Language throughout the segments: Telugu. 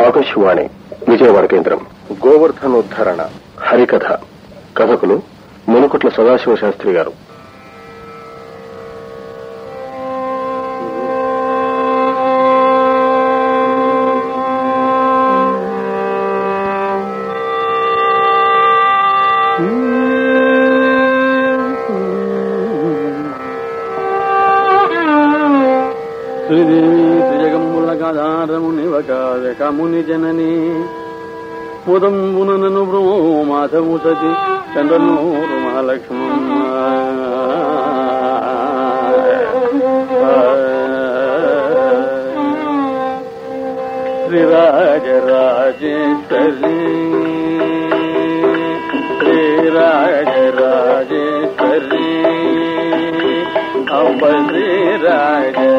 ఆకాశవాణి విజయవాడ కేంద్రం. గోవర్ధనోద్ధరణ హరికథ. కథకులు మునుకుట్ల సదాశివ శాస్త్రి గారు. కముని జనని ముదంబునను బ్రహ్మాధముసతి చంద్రనూరు మహాలక్ష్మమ్మ శ్రీరాజరాజేశ్వరి శ్రీరాజరాజేశ్వరి అంబ శ్రీరాజరాజేశ్వరి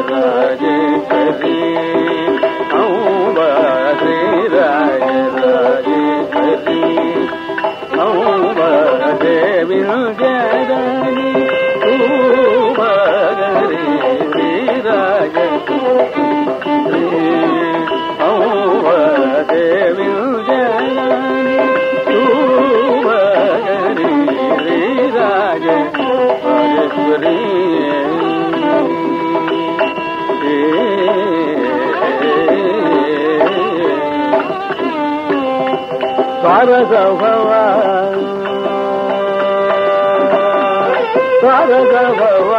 అంబ శ్రీరాజరాజేశ్వరి అంబ దేవి జగని శుభగరి శ్రీరాజ అంబ దేవి జగని శుభగరి శ్రీరాజ రాజేశ్వరి సారసభవ సారసభవ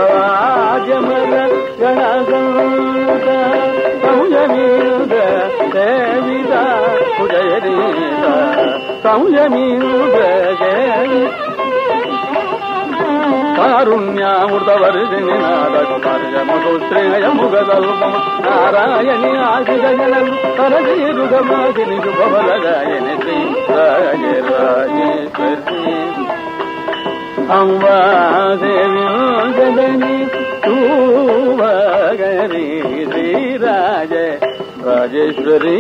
సారసభవాజమర గణగంత సంయమీంద్ర సేవిత ఉదయనీత సంయమీంద్ర జయ కారుణ్యామృతవర్ధిని నాదకుమార్యముగదల్పము నారాయణి ఆశిగజనలు తరదీరుగమాసిని శుభఫలదాయని శ్రీ రాజరాజేశ్వరి అంబాదేవి జగని శుభగరి శ్రీరాజ రాజేశ్వరి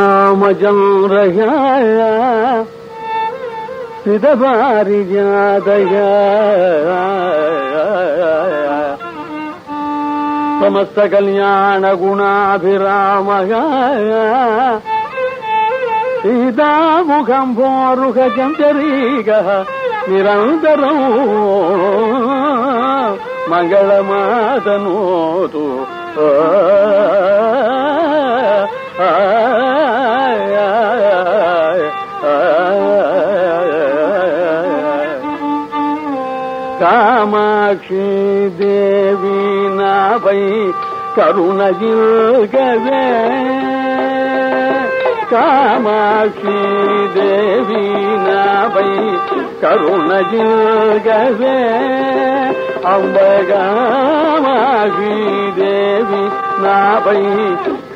శ్రీరామచంద్రయ సిద్ధపారిజాతయ సమస్త కళ్యాణ గుణాభిరామయ సీతాముఖం భోరుహ చంచరీగ నిరంతరం మంగళమాతనోతు కామాక్షి దేవి నాపై కరుణ జిల్గవే కామాక్షి దేవి నాపై కరుణ జిల్గవే అంబగామాక్షి దేవి నాపై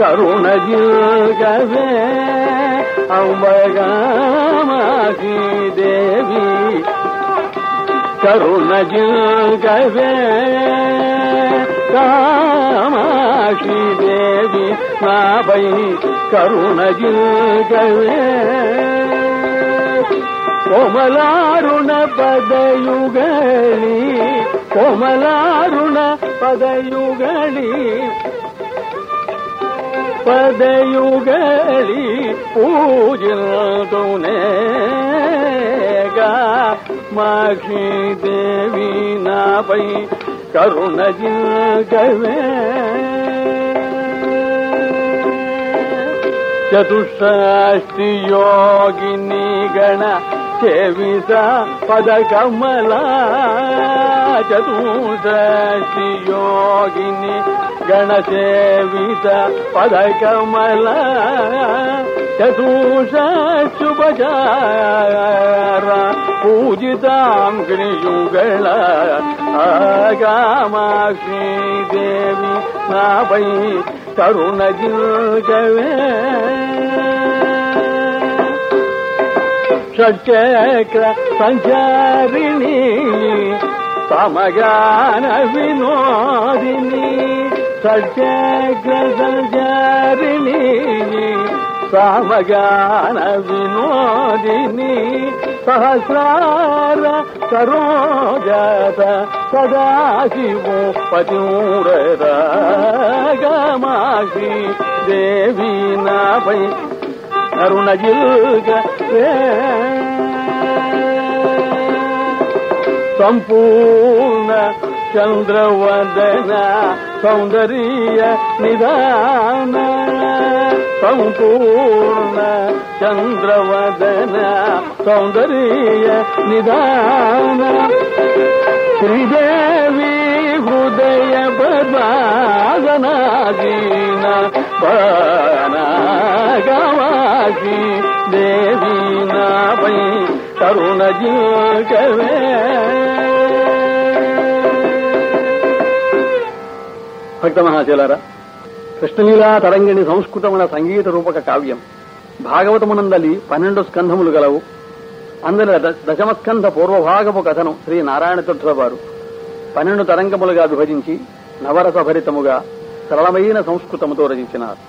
కరుణ జిల్గవే అంబగామాక్షి దేవి కరుణ జిల్గవే కామాక్షి దేవి నాపై కరుణ జిల్గవే కోమలారుణ పదయుగళి కోమలారుణ పదయుగళి పదయుగళి పూజలతోనేగా మాక్షి దేవి నాపై కరుణ జిల్గవే చతుషష్టి యోగిని గణ సేవిత పదకమల చతుషష్టి యోగిని గణ సేవిత పదకమల చతుషశుభచార పూజితాం గిరియుగళ కామాక్షి దేవి నాపై కరుణ జిల్గవే షట్చక్ర సంచారిణి సమగాన వినోదిని షట్చక్ర సంచారిణి సామగాన వినోదిని సహస్రార సరోజత సదాశివో పతిరగామాక్షి దేవి నాపై కరుణజిల్గ సంపూర్ణ చంద్రవదన సౌందర్య నిదాన సంపూర్ణ చంద్రవదన సౌందర్య నిదాన శ్రీదేవి హృదయ పద్మాసనాధీన బాణాగమాక్షి దేవి నాపై కరుణ జీవకవే. భక్త మహాశయులారా, కృష్ణలీలా తరంగిణి సంస్కృతమున సంగీత రూపక కావ్యం. భాగవతమునందలి 12 స్కంధములు గలవు. అందరి దశమస్కంధ పూర్వభాగపు కథను శ్రీ నారాయణ తీర్థుల వారు 12 తరంగములుగా విభజించి నవరసభరితముగా సరళమైన సంస్కృతముతో రచించినారు.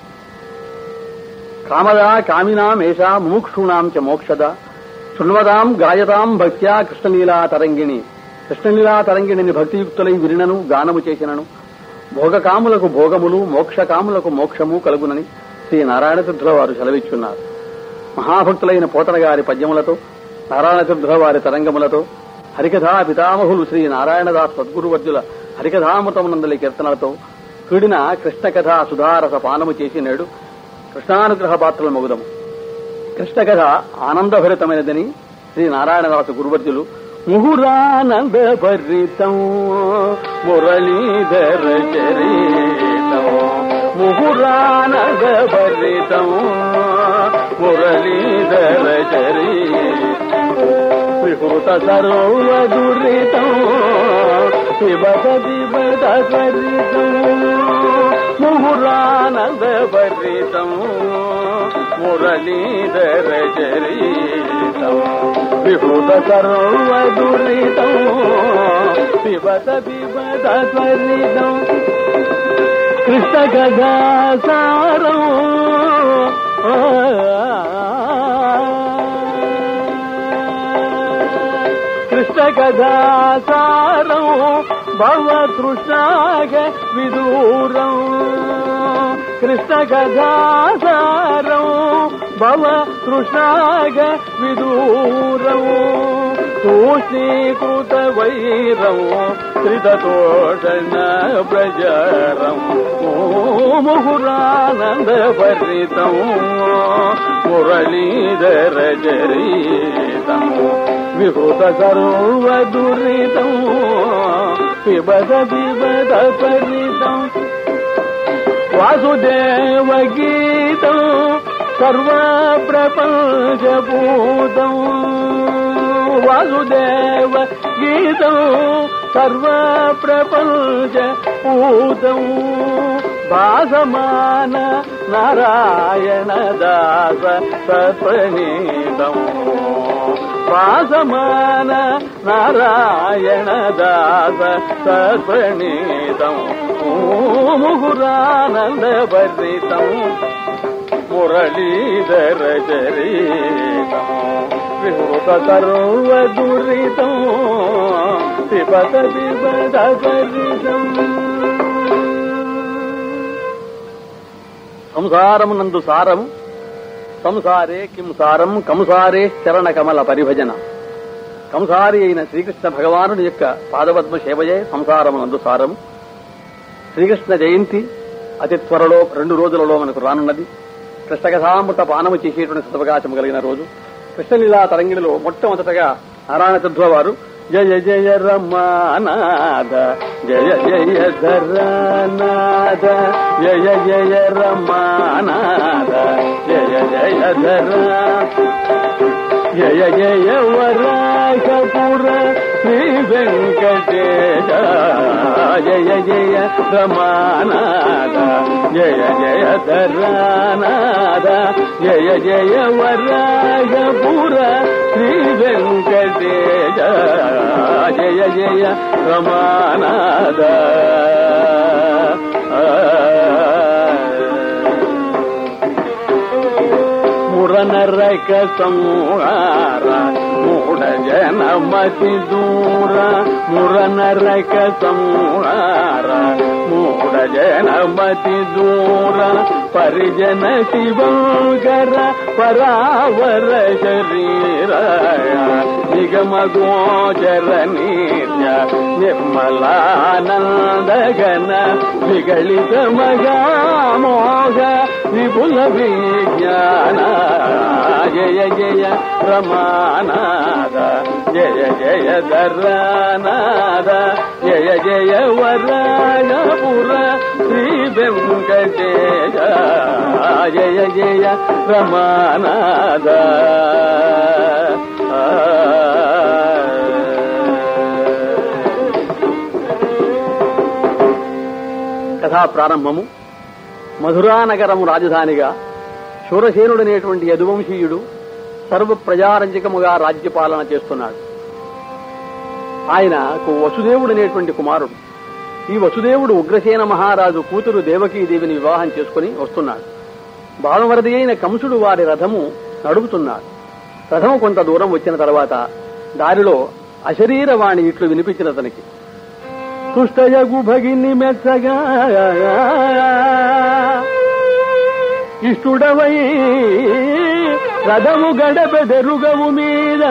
కామదా కామినాం ఏషా ముముక్షూణాం చ మోక్షద శృణ్వదాం గాయతాం భక్త్యా కృష్ణలీలా తరంగిణి. కృష్ణలీలా తరంగిణిని భక్తియుక్తులై విరినను గానము చేసినను భోగకాములకు భోగములు మోక్షకాములకు మోక్షము కలుగునని శ్రీ నారాయణ తీర్థుల వారు సెలవిచ్చున్నారు. మహాభక్తులైన పోతన గారి పద్యములతో నారాయణ తీర్థుల వారి తరంగములతో హరికథా పితామహులు శ్రీ నారాయణదాస్ సద్గురువర్జుల హరికథామృతమునందలి కీర్తనలతో కూడిన కృష్ణకథ సుధారస పానము చేసి నేడు కృష్ణానుగ్రహ పాత్రల మొగుదము. కృష్ణకథ ఆనందభరితమైనదని శ్రీ నారాయణదాసు గురువర్జులు ముహురానంద భరితం మురళీధర చరితం ముహురానంద భరితం మురళీధర చరితం విహృత సర్వదురితం శివత దివత చరితం ముహురానంద భరితం మురళీధర చరితం విహృత సర్వదురితం శివత దివత చరితం కృష్ణ గదాసారం కృష్ణ గదాసారం భవతృష్ణాగ విదూరం కృష్ణ గదాసారం భవతృష్ణాగ విదూరం తూష్ణీకృత వైరం త్రిదతోషణ ప్రజరం ముహురానంద భరితం మురళీధర చరితం విహృత సర్వదురితం పిబద పిబద పరితం వాసుదేవ గీతం సర్వ ప్రపంచభూతం వాసుదేవ గీతం సర్వ ప్రపంచభూతం భాసమాన నారాయణ దాస సత్ప్రణీతం భాసమాన నారాయణ దాస సత్ప్రణీతం ముహురానంద భరితం మురళీధర చరితం విహృత సర్వదురితం పిబత పిబత చరితం. సంసారమునందు సారము సంసారే కిం సారం కంసారే చరణ కమల పరిభజన. కంసారి అయిన శ్రీకృష్ణ భగవానుడి యొక్క పాదపద్మ సేవయే సంసారమునందు సారము. శ్రీకృష్ణ జయంతి అతి త్వరలో 2 రోజులలో మనకు రానున్నది. కృష్ణకథామృత పానము చేసేటువంటి సదవకాశం కలిగిన రోజు. కృష్ణలీలా తరంగిణిలో మొట్టమొదటగా నారాయణ తీర్థుల వారు జయ జయ రమానాథ జయ జయ ధరనాథ జయ జయ రమానాథ జయ జయ ధర జయ జయ వరాహపుర శ్రీ వెంకటేశ జయ జయ రమానాథ జయ జయ ధరనాథ జయ జయ వరాహపుర శ్రీ వెంకటేశ జయ జయ రమానాథ. మురనరక సంహార మూఢ జనమతి దూర మురనరక సంహార మూఢ జనమతి దూర పరిజన శివంకర పరావర శరీర నిగమ గోచర నిత్య నిర్మలానందగన విగళిత మగామోగ విపుల విజ్ఞాన జయ జయ రమానాద జయ జయ ధర్రానాద జయ జయ వరాజపుర శ్రీ వెంకటేశ జయ జయ రమానాద. కథా ప్రారంభము. మధురానగరము రాజధానిగా శూరసేనుడనేటువంటి యదువంశీయుడు సర్వ ప్రజారంజకముగా రాజ్యపాలన చేస్తున్నాడు. ఆయనకు వసుదేవుడనేటువంటి కుమారుడు. ఈ వసుదేవుడు ఉగ్రసేన మహారాజు కూతురు దేవకీదేవిని వివాహం చేసుకుని వస్తున్నాడు. బాలవరది అయిన కంసుడు వారి రథము నడుపుతున్నాడు. రథము కొంత దూరం వచ్చిన తర్వాత దారిలో అశరీరవాణి ఇట్లు వినిపించిన అతనికి, తుష్టయగు భగిని మెచ్చగా ఇష్టుడవై రథము గడపెదరుగవు మీద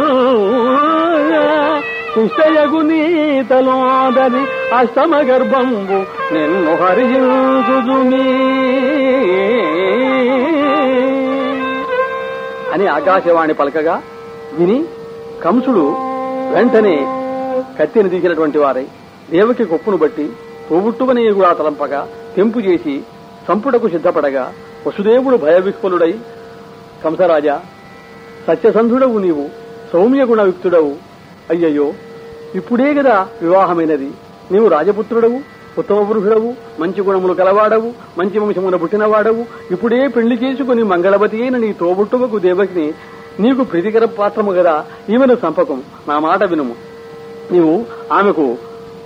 తుష్టయగు నీతలోదని అష్టమ గర్భంబు నిన్ను హరించుదుమీ అని ఆకాశవాణి పలకగా విని కంసుడు వెంటనే కత్తిని తీసినటువంటి వారై దేవకి కొప్పును బట్టి తోబుట్టువని కూడా తలంపగా తెంపు చేసి చంపుటకు సిద్ధపడగా వసుదేవుడు భయవిహ్వలుడై, కంసరాజా, సత్యసంధుడవు నీవు, సౌమ్య గుణయుక్తుడవు. అయ్యయ్యో, ఇప్పుడే గదా వివాహమైనది. నీవు రాజపుత్రుడవు, ఉత్తమ పురుషుడవు, మంచి గుణములు కలవాడవు, మంచి వంశమున పుట్టినవాడవు. ఇప్పుడే పెళ్లి చేసుకుని మంగళవతి అయిన నీ తోబుట్టువకు దేవకిని నీకు ప్రీతికర పాత్రము గదా, ఈమెను సంపకము. నా మాట వినుము. నీవు ఆమెకు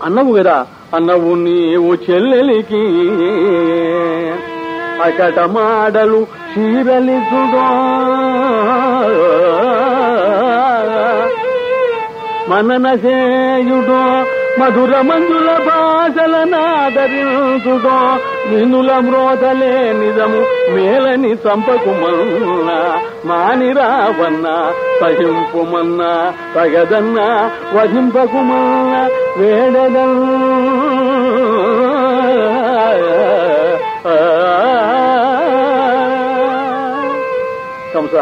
అన్నవు గదా, అన్నవు నీవు చెల్లెలికి అకట మాడలు చీరలిచుడో మనన చేయుడో మధుర మంజుల భాషల నాదరించుడో నిన్నుల మ్రోతలే నిజము మేలని చంపకుమన్న మానిరావన్న సహింపుమన్న తగదన్న వధింపకుమన్న వేడదన్ కంస,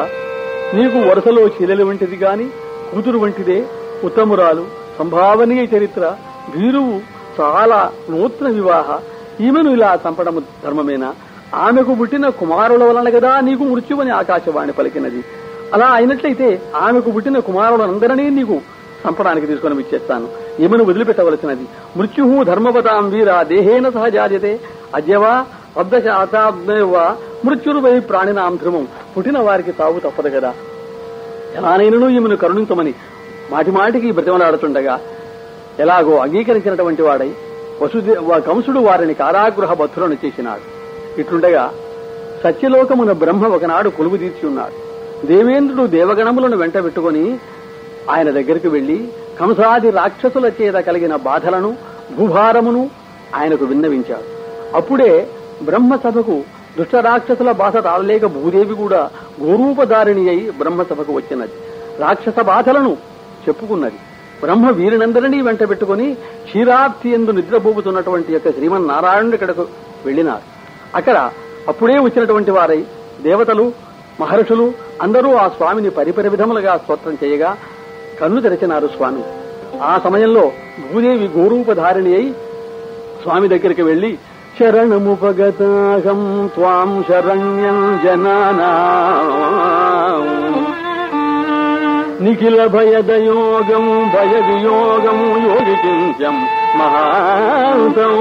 నీకు వరుసలో చెల్లెలు వంటిది గాని కూతురు వంటిదే, ఉత్తమురాలు, సంభావనీయ చరిత్ర, భీరువు, చాలా నూతన వివాహ. ఈమెను ఇలా చంపడము ధర్మమేనా? ఆమెకు పుట్టిన కుమారుల వలన కదా నీకు మృత్యువని ఆకాశవాణి పలికినది. అలా అయినట్లయితే ఆమెకు పుట్టిన కుమారులందరినీ నీకు చంపడానికి తీసుకొని ఇచ్చేస్తాను. ఈమెను వదిలిపెట్టవలసినది. మృత్యు ధర్మవతాం వీర దేహేన సహజాయతే అద్యవా అబ్దశాతాబ్దేవా మృత్యురువై ప్రాణినాం ధ్రువం. పుట్టిన వారికి తావు తప్పదు కదా. ఎలానైనను ఈమెను కరుణించమని మాటిమాటికి బ్రతిమలాడుతుండగా ఎలాగో అంగీకరించినటువంటి వాడై కంసుడు వారిని కారాగృహ బద్ధులను చేసినాడు. ఇట్లుండగా సత్యలోకమున బ్రహ్మ ఒకనాడు కొలువు తీర్చి ఉన్నాడు. దేవేంద్రుడు దేవగణములను వెంట పెట్టుకుని ఆయన దగ్గరికి వెళ్లి కంసాది రాక్షసుల చేత కలిగిన బాధలను, భూభారమును ఆయనకు విన్నవించాడు. అప్పుడే బ్రహ్మసభకు దుష్ట రాక్షసుల బాధ తాళలేక భూదేవి కూడా గోరూపధారిణి అయి బ్రహ్మసభకు వచ్చినది. రాక్షస బాధలను చెప్పుకున్నది. బ్రహ్మ వీరినందరినీ వెంట పెట్టుకుని క్షీరాబ్ది యందు నిద్రపోతున్నటువంటి యొక్క శ్రీమన్నారాయణుడి ఇక్కడకు వెళ్లినారు. అక్కడ అప్పుడే వచ్చినటువంటి వారై దేవతలు, మహర్షులు అందరూ ఆ స్వామిని పరిపరి విధములుగా స్తోత్రం చేయగా కన్ను తెరచినారు స్వామి. ఆ సమయంలో భూదేవి గోరూపధారిణి అయి స్వామి దగ్గరికి వెళ్లి, శరణముపగతాహం త్వాం శరణ్యం జనానాం నిఖిల భయదయోగం భయ వియోగం యోగికించం మహాంతం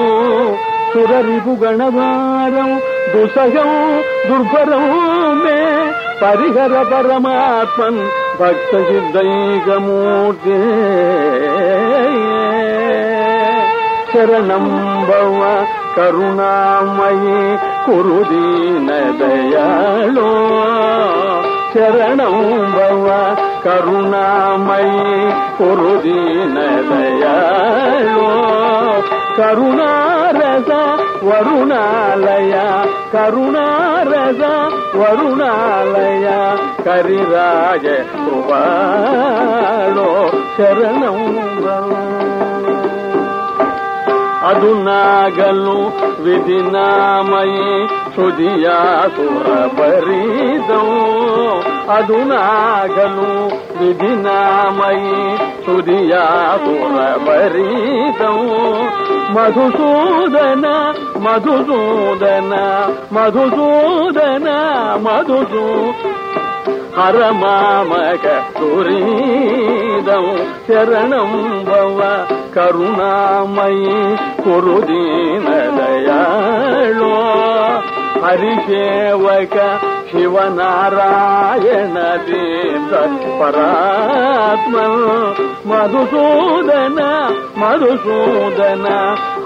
సురరిపు గణభారం దుసగం దుర్భరం మే పరిహర పరమాత్మన్ భక్త సిద్ధైకమూర్తి శరణం భవ కరుణామయీ కురు దీన దయాళో శరణం భవ కరుణామయీ కురు దీన దయాళో కరుణారస వరుణాలయ కరుణారస వరుణాలయ కరిరాజ కృపాళో శరణం భవ అదునాగలు విధినామయీ సుధియాసురపరీతం అదునాగలు విధినామయీ సుధియాసురపరీతం మధుసూదన మధుసూదన మధుసూదన మధుసూ హరమామక తురీదం శరణం భవ కరుణామయీ కురు దీన దయాళో హరిసేవక శివనారాయణ తీర్థ పరాత్మ మధుసూదన మధుసూదన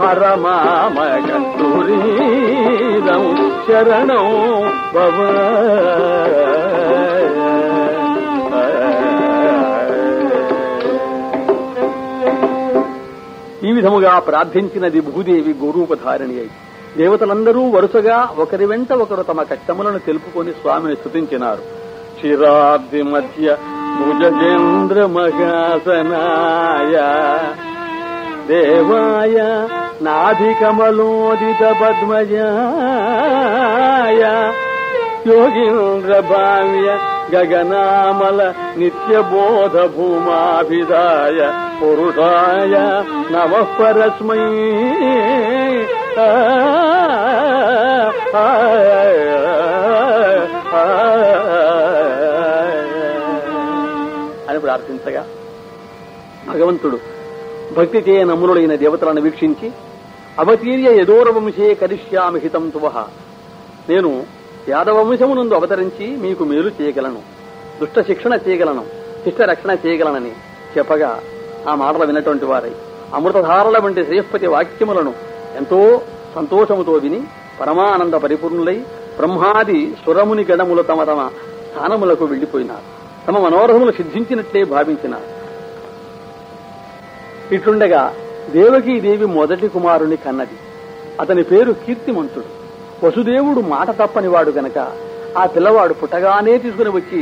హరమామక తురీదం శరణం భవ ఈ విధముగా ప్రార్థించినది భూదేవి గోరూపధారిణి అయి దేవతలందరూ వరుసగా ఒకరి వెంట ఒకరు తమ కష్టములను తెలుపుకొని స్వామిని స్తుతించినారు. క్షీరాబ్ది మధ్య భుజేంద్ర మహాసనాయ దేవాయ నాభికమలోదిత పద్మజాయ యోగీంద్ర భావ్య గగనామల నిత్యబోధ భూమాభిదాయ పురుషాయ నమః పరస్మై అని ప్రార్థించగా భగవంతుడు భక్తిచే నమ్రులైన దేవతలను వీక్షించి అవతీర్య యదోరవంశే కరిష్యామి హితం తువః నేను యాదవంశమునందు అవతరించి మీకు మేలు చేయగలను, దుష్ట శిక్షణ చేయగలను, శిష్ట రక్షణ చేయగలనని చెప్పగా ఆ మాటలు విన్నటువంటి వారై అమృతధారల వంటి శ్రేయస్పతి వాక్యములను ఎంతో సంతోషముతో విని పరమానంద పరిపూర్ణులై బ్రహ్మాది సురముని గణములు తమ తమ స్థానములకు వెళ్లిపోయినారు. తమ మనోరథములు సిద్ధించినట్లే భావించినారు. ఇట్లుండగా దేవకీదేవి మొదటి కుమారుని కన్నది. అతని పేరు కీర్తిమంతుడు. వసుదేవుడు మాట తప్పనివాడు గనక ఆ పిల్లవాడు పుట్టగానే తీసుకుని వచ్చి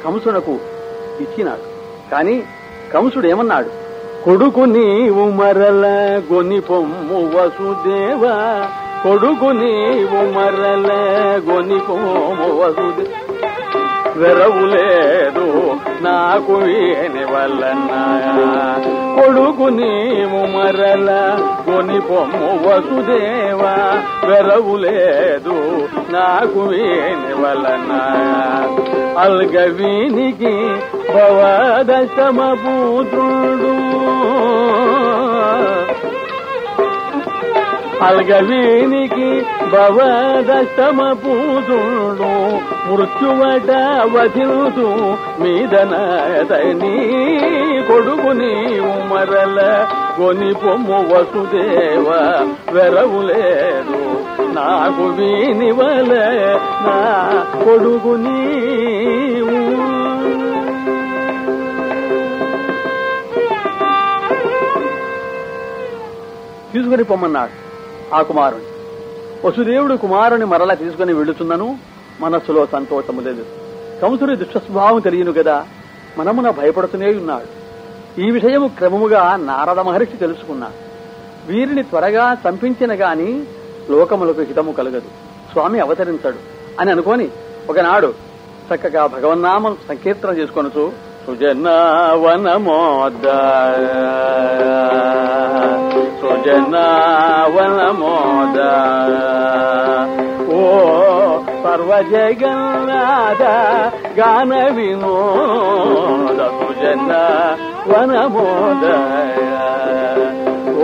కంసునకు ఇచ్చినాడు. కాని కంసుడు ఏమన్నాడు? కొడుకు నీవు మరల గొని పొమ్ము వసుదేవ, కొడుకు నీవు మరల గొని పొమ్ము వసుదేవ, వెరవులేదు నాకు వీని వలన, కొడుకు నీవు మరల గొని పొమ్ము వసుదేవ, వెరవులేదు నాకు వీని వలన, అల్గ వీనికి భవదశమపుత్రుడు, అల్గవీనికి భవదశమపుత్రుడు, మృత్యువట వధింతు మీదనతని, కొడుకు నీవు మరల గొని పొమ్ము వసుదేవ, వెరవులేదు నాకు వీని వల నా కొడుకు నీవు. తీసుకుని పొమ్మన్నాడు ఆ కుమారుని. వసుదేవుడు కుమారుని మరల తీసుకుని వెళుతున్నను మనస్సులో సంతోషము లేదు. కంసుని దుష్టస్వభావం తెలియను కదా, మనమున భయపడుతూనే ఉన్నాడు. ఈ విషయము క్రమముగా నారద మహర్షి తెలుసుకున్నాడు. వీరిని త్వరగా చంపించిన గాని లోకములకు హితము కలగదు, స్వామి అవతరించడు అని అనుకొని ఒకనాడు చక్కగా భగవన్నామం సంకీర్తన చేసుకొనుచు సుజనావనమోద సుజనావనమోద ఓ సర్వజగన్నాథ గాన వినోద సుజనావనమోద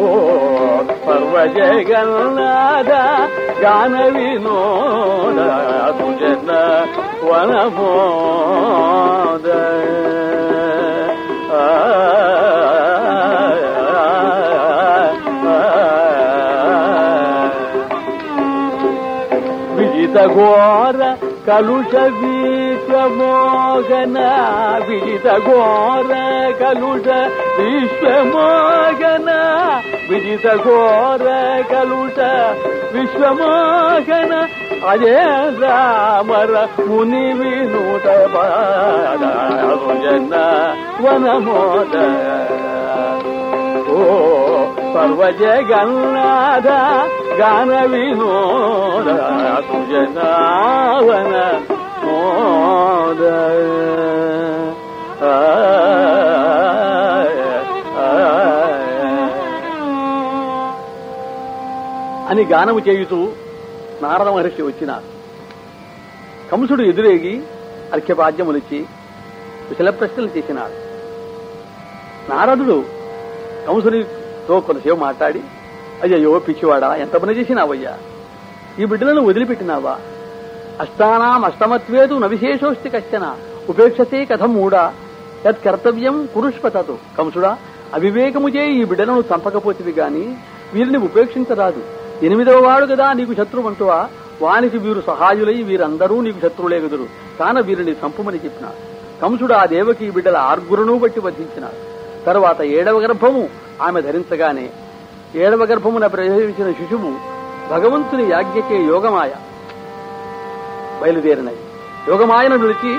ఓ సర్వజగన్నాథ గాన వినోద సుజనావనమోద విజిత ఘోర కలుష వీచ విశ్వమోహన విదిత ఘోర కలుష విశ్వమోహన విదిత ఘోర కలుష విశ్వమోహన అజేంద్రామర ముని వినూత పాదన వనమోద ఓ సర్వజగన్నాథ గాన వినోద సుజనావన మోద అని గానము చేయుతూ నారద మహర్షి వచ్చినారు. కంసుడు ఎదురేగి అర్ఘ్యపాద్యములిచ్చి కుశల ప్రశ్నలు చేసినాడు. నారదుడు కంసునితో కొంతసేపు మాట్లాడి, అయ్యయ్యో పిచ్చివాడా, ఎంత పని చేసినావయ్యా, ఈ బిడ్డలను వదిలిపెట్టినావా? అష్టానాం అష్టమత్వేదు నవిశేషోస్తి కశ్చన ఉపేక్షతే కథం మూడా యత్ కర్తవ్యం కురుష్పతతు. కంసుడా, అవివేకముచే ఈ బిడ్డలను చంపకపోతివి గాని వీరిని ఉపేక్షించరాదు. 8వ వాడు కదా నీకు శత్రువంటువా? వానికి వీరు సహాయులై వీరందరూ నీకు శత్రువులేగుదురు, కాన వీరిని చంపుమని చెప్పినాడు. కంసుడు ఆ దేవకి ఈ బిడ్డల ఆర్గురును బట్టి వధించినాడు. తరువాత 7వ గర్భము ఆమె ధరించగానే 7వ గర్భమున ప్రవేశించిన శిశువు భగవంతుని యాజ్ఞకే యోగమాయ బయలుదేరినది. యోగమాయను నిలిచి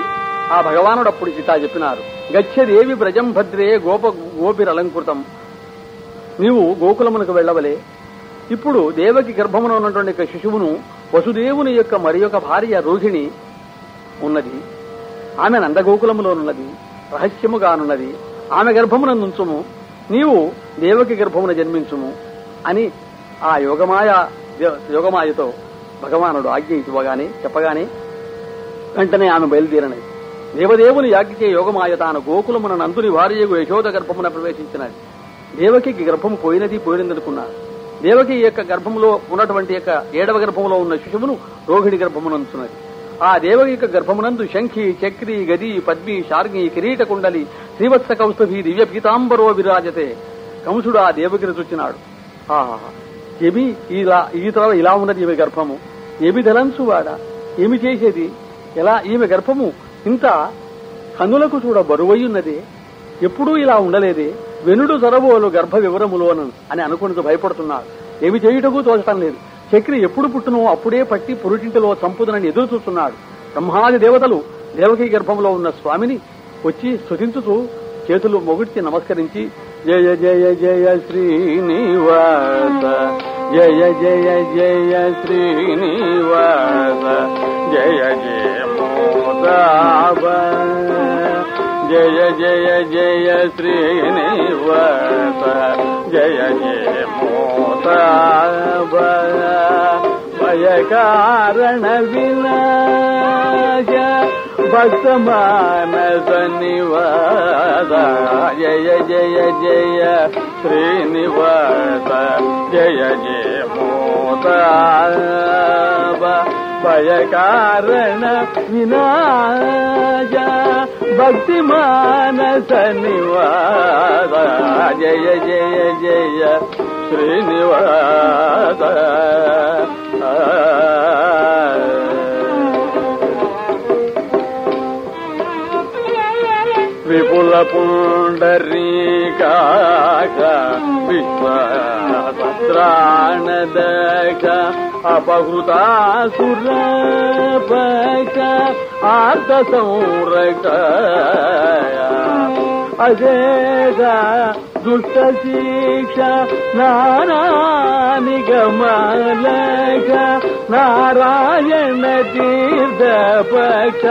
ఆ భగవానుడు అప్పుడు ఇట్లా చెప్పినారు, గచ్చదేవి బ్రజం భద్రే గోపిరలంకృతం. నీవు గోకులమునకు వెళ్లవలే. ఇప్పుడు దేవకి గర్భమున ఉన్నటువంటి శిశువును వసుదేవుని యొక్క మరి యొక్క భార్య రోహిణి ఉన్నది. ఆమె నందగోకులములోనున్నది, రహస్యముగానున్నది. ఆమె గర్భమునందుంచుము, నీవు దేవకి గర్భమున జన్మించుము అని ఆ యోగమాయతో భగవానుడు ఆజ్ఞ చెప్పగానే వెంటనే ఆమె బయలుదేరినది. దేవదేవుని యాజ్ఞకే యోగమాయ తాను గోకులమున నందుని భార్యకు యశోద గర్భమున ప్రవేశించినది. దేవకి గర్భము పోయినదనుకున్నారు. దేవకి యొక్క గర్భంలో ఉన్నటువంటి యొక్క 7వ గర్భంలో ఉన్న శిశువును రోహిణి గర్భమునందున్నది. ఆ దేవకి యొక్క గర్భమునందు శంఖి, చక్రి, గది, పద్మి, శార్ంగి, కిరీట కుండలి, శ్రీవత్స కౌస్తభి, దివ్య పీతాంబరో విరాజతే. కంసుడు ఆ దేవకిని చూచినాడు. ఏమి ఇలా ఉన్నది ఈమె గర్భము, ఏమి ధలంచువాడా, ఏమి చేసేది, ఎలా ఈమె గర్భము ఇంత కన్నులకు చూడ బరువయ్యున్నదే, ఎప్పుడూ ఇలా ఉండలేదే, వెనుడు సరబోలు గర్భ వివరములోను అని అనుకుంటూ భయపడుతున్నాడు. ఏమి చేయుటకు తోచటం లేదు. చక్రి ఎప్పుడు పుట్టునో అప్పుడే పట్టి పురుటింటిలో చంపుదనని ఎదురు చూస్తున్నాడు. బ్రహ్మాది దేవతలు దేవకీ గర్భంలో ఉన్న స్వామిని వచ్చి స్తుతించుతూ చేతులు మొగుడ్చి నమస్కరించి, జయ జయ జయ శ్రీనివాస, జయ జయ జయ శ్రీనివాస, జయ జయ మోదాబ, జయ జయ జయ శ్రీనివాస, జయ జయ మోదాబ, భయకారణ వినాశ భక్త మానస నివాస, జయ జయ జయ శ్రీనివాస, జయ జయ మోదాబ, భయకారణ వినాశ భక్తి మానస నివాస, జయ జయ జయ శ్రీనివాస. విపుల పుండరీకాక విశ్వభద్రాణదక అపహృతాసురపక ఆర్త సంరక అజేగ దుష్ట శిక్ష నానానిగమలక నారాయణ తీర్థపక్ష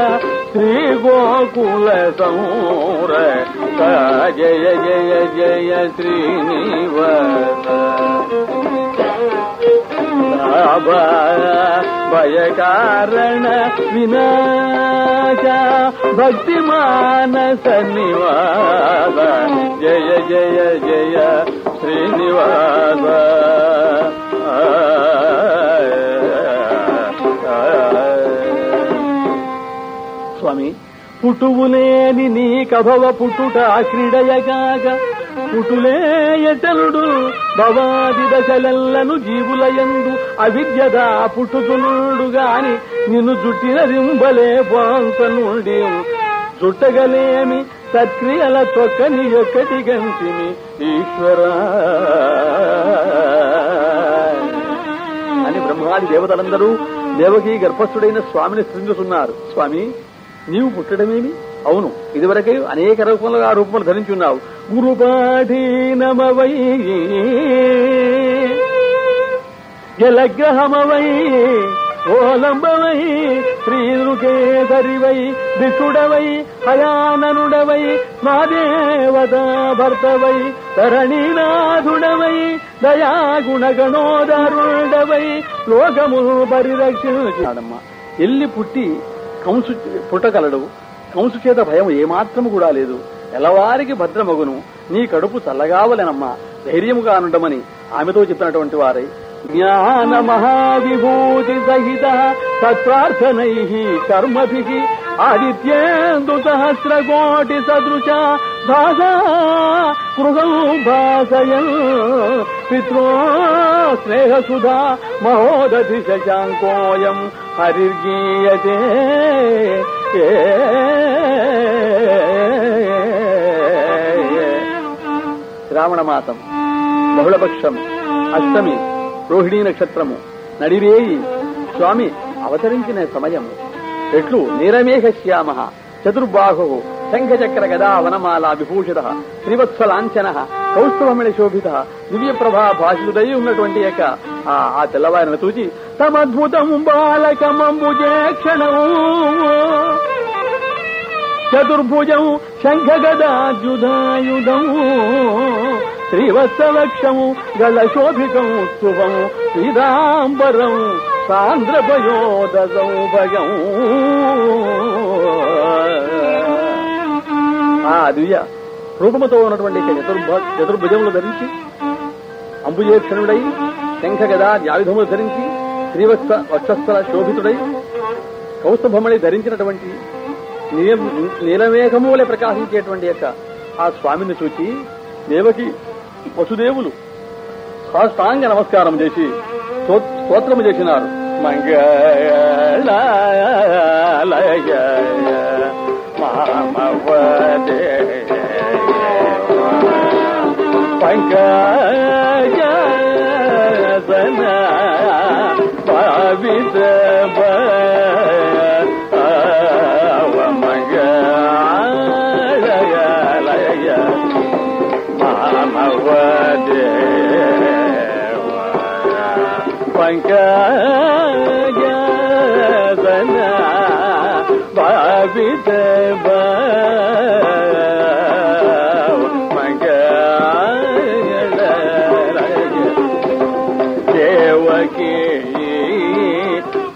శ్రీ గోకుల సంరక, జయ జయ జయ శ్రీనివాస. భయకారణ వినాశ భక్తి మానస నివాస, జయ జయ జయ శ్రీనివాస. స్వామి, పుట్టువులేని నీ కభవ పుట్టుట క్రీడయగాక పుటులే ఎటలుడు భవాది దశలెల్లను జీవులయందు అవిద్యద పుట్టుతునుడు గాని నిన్ను జుట్టిన రింబలే పొంత నుండి జుట్టగలేమి సత్క్రియల చొక్కని ఎక్కటి గంటిమి ఈశ్వరా అని బ్రహ్మాది దేవతలందరూ దేవకీ గర్భస్థుడైన స్వామిని స్థుతిస్తున్నారు. స్వామి, నీవు పుట్టడమేమి? అవును, ఇదివరకే అనేక రూపములుగా రూపములు ధరించున్నావు. గురుపాఠీనమవై జలగ్రహమవై ఓలంబవై శ్రీరుకేసరివై దిశుడవై హయాననుడవై స్వాదేవతా భర్తవై తరణీనాథుడవై దయాగుణగణోదరుడవై లోకమును పరిరక్షించాడమ్మా. ఎల్లి పుట్టి కంసు పుట్టగలడు. కంసు చేత భయం ఏమాత్రము కూడా లేదు. ఎల్లవారికి భద్రమగును. నీ కడుపు చల్లగావలెనమ్మా, ధైర్యముగా ఉండమని ఆమెతో చెప్పినటువంటి వారై జ్ఞాన మహావిభూతి సహిత సత్ప్రార్థనై కర్మభి ఆదిత్యేందు సహస్రకోటి సదృశ భాషా గృహం భాసయన్ పిత్రో స్నేహసుధా మహోదధి శశాంకోయం హరిర్గీయతే. శ్రావణ మాసం, బహుళపక్షం, అష్టమి, రోహిణీ నక్షత్రము, నడిరేయి స్వామి అవతరించిన సమయము. ఎట్లు నీరమేఘ శ్యామ చతుర్బాహు శంఖచక్ర గదా వనమాల విభూషిత శ్రీవత్సలాంఛన కౌస్తుభమణి శోభిత దివ్య ప్రభా భాషుదై ఉన్నటువంటి యొక్క ఆ తెల్లవారిని చూచి తమద్భుతం బాలకమంబుజే క్షణం చతుర్భుజం శంఖగదాయుధాయుధం శ్రీవత్సలక్షము గళశోభికం శుభం శ్రీరాంబరం సాంద్రపయోద సౌభగం. ఆ దివ్య రూపముతో ఉన్నటువంటి చతుర్భుజములు ధరించి అంబుజేక్షణుడై శంఖగదా ఆయుధములు ధరించి శ్రీవత్సల శోభితుడై కౌస్తుభమణి ధరించినటువంటి నీలమేఘములే ప్రకాశించేటువంటి యొక్క ఆ స్వామిని చూచి దేవకి వసుదేవులు సాష్టాంగ నమస్కారం చేసి స్తోత్రము చేసినారు. మంగళాలయ మామవదే పంకజన భావిత పంకజన భావిత దేవకీ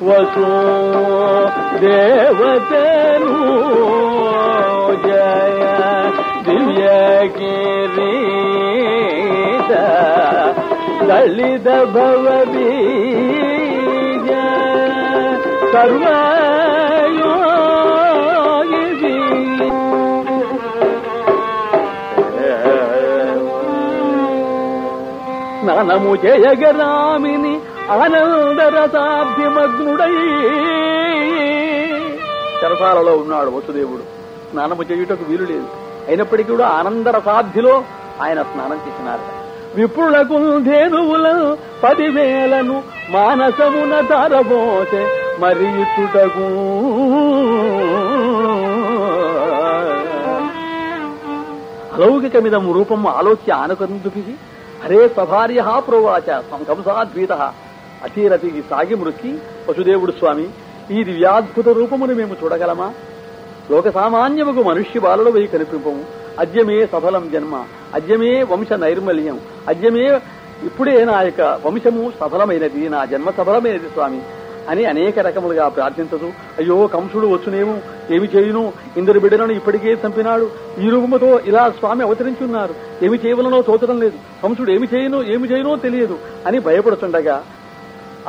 వసు దేవతను జయ దివ్యగిరీశ దళిత భవబీజ సర్వయోగి స్నానము జయగరామిని ఆనందరసాభ్యమగ్నుడై. చెరసాలలో ఉన్నాడు వసుదేవుడు. స్నానము చేయుటకు వీలు లేదు. అయినప్పటికీ కూడా ఆనందరసాధ్యులో ఆయన స్నానం చేసినారు. విపులకు ధేనువుల 10,000ను మానసమున తరబోసే మరి ఇచ్చుటకు అలౌకికమిదం రూపం ఆలోచ్య ఆనకందుకి హరే సభార్య ప్రోవాచ కంసాద్వీత అతీరతి సాగి మృక్కి వసుదేవుడు స్వామి, ఈ దివ్యాద్భుత రూపమును మేము చూడగలమా? లోక సామాన్యముకు మనుష్య బాలలు వై కనిపింపము. అద్యమే సఫలం జన్మ, అద్యమే వంశ నైర్మల్యం, అద్యమే ఇప్పుడే నా యొక్క వంశము సఫలమైనది, నా జన్మ సఫలమైనది స్వామి అని అనేక రకములుగా ప్రార్థించదు. అయ్యో కంసుడు వచ్చునేమో, ఏమి చేయును, ఇందరు బిడ్డలను ఇప్పటికే చంపినాడు, ఈ రూపముతో ఇలా స్వామి అవతరించున్నారు, ఏమి చేయవలనో తోచడం లేదు, కంసుడు ఏమి చేయనో తెలియదు అని భయపడుతుండగా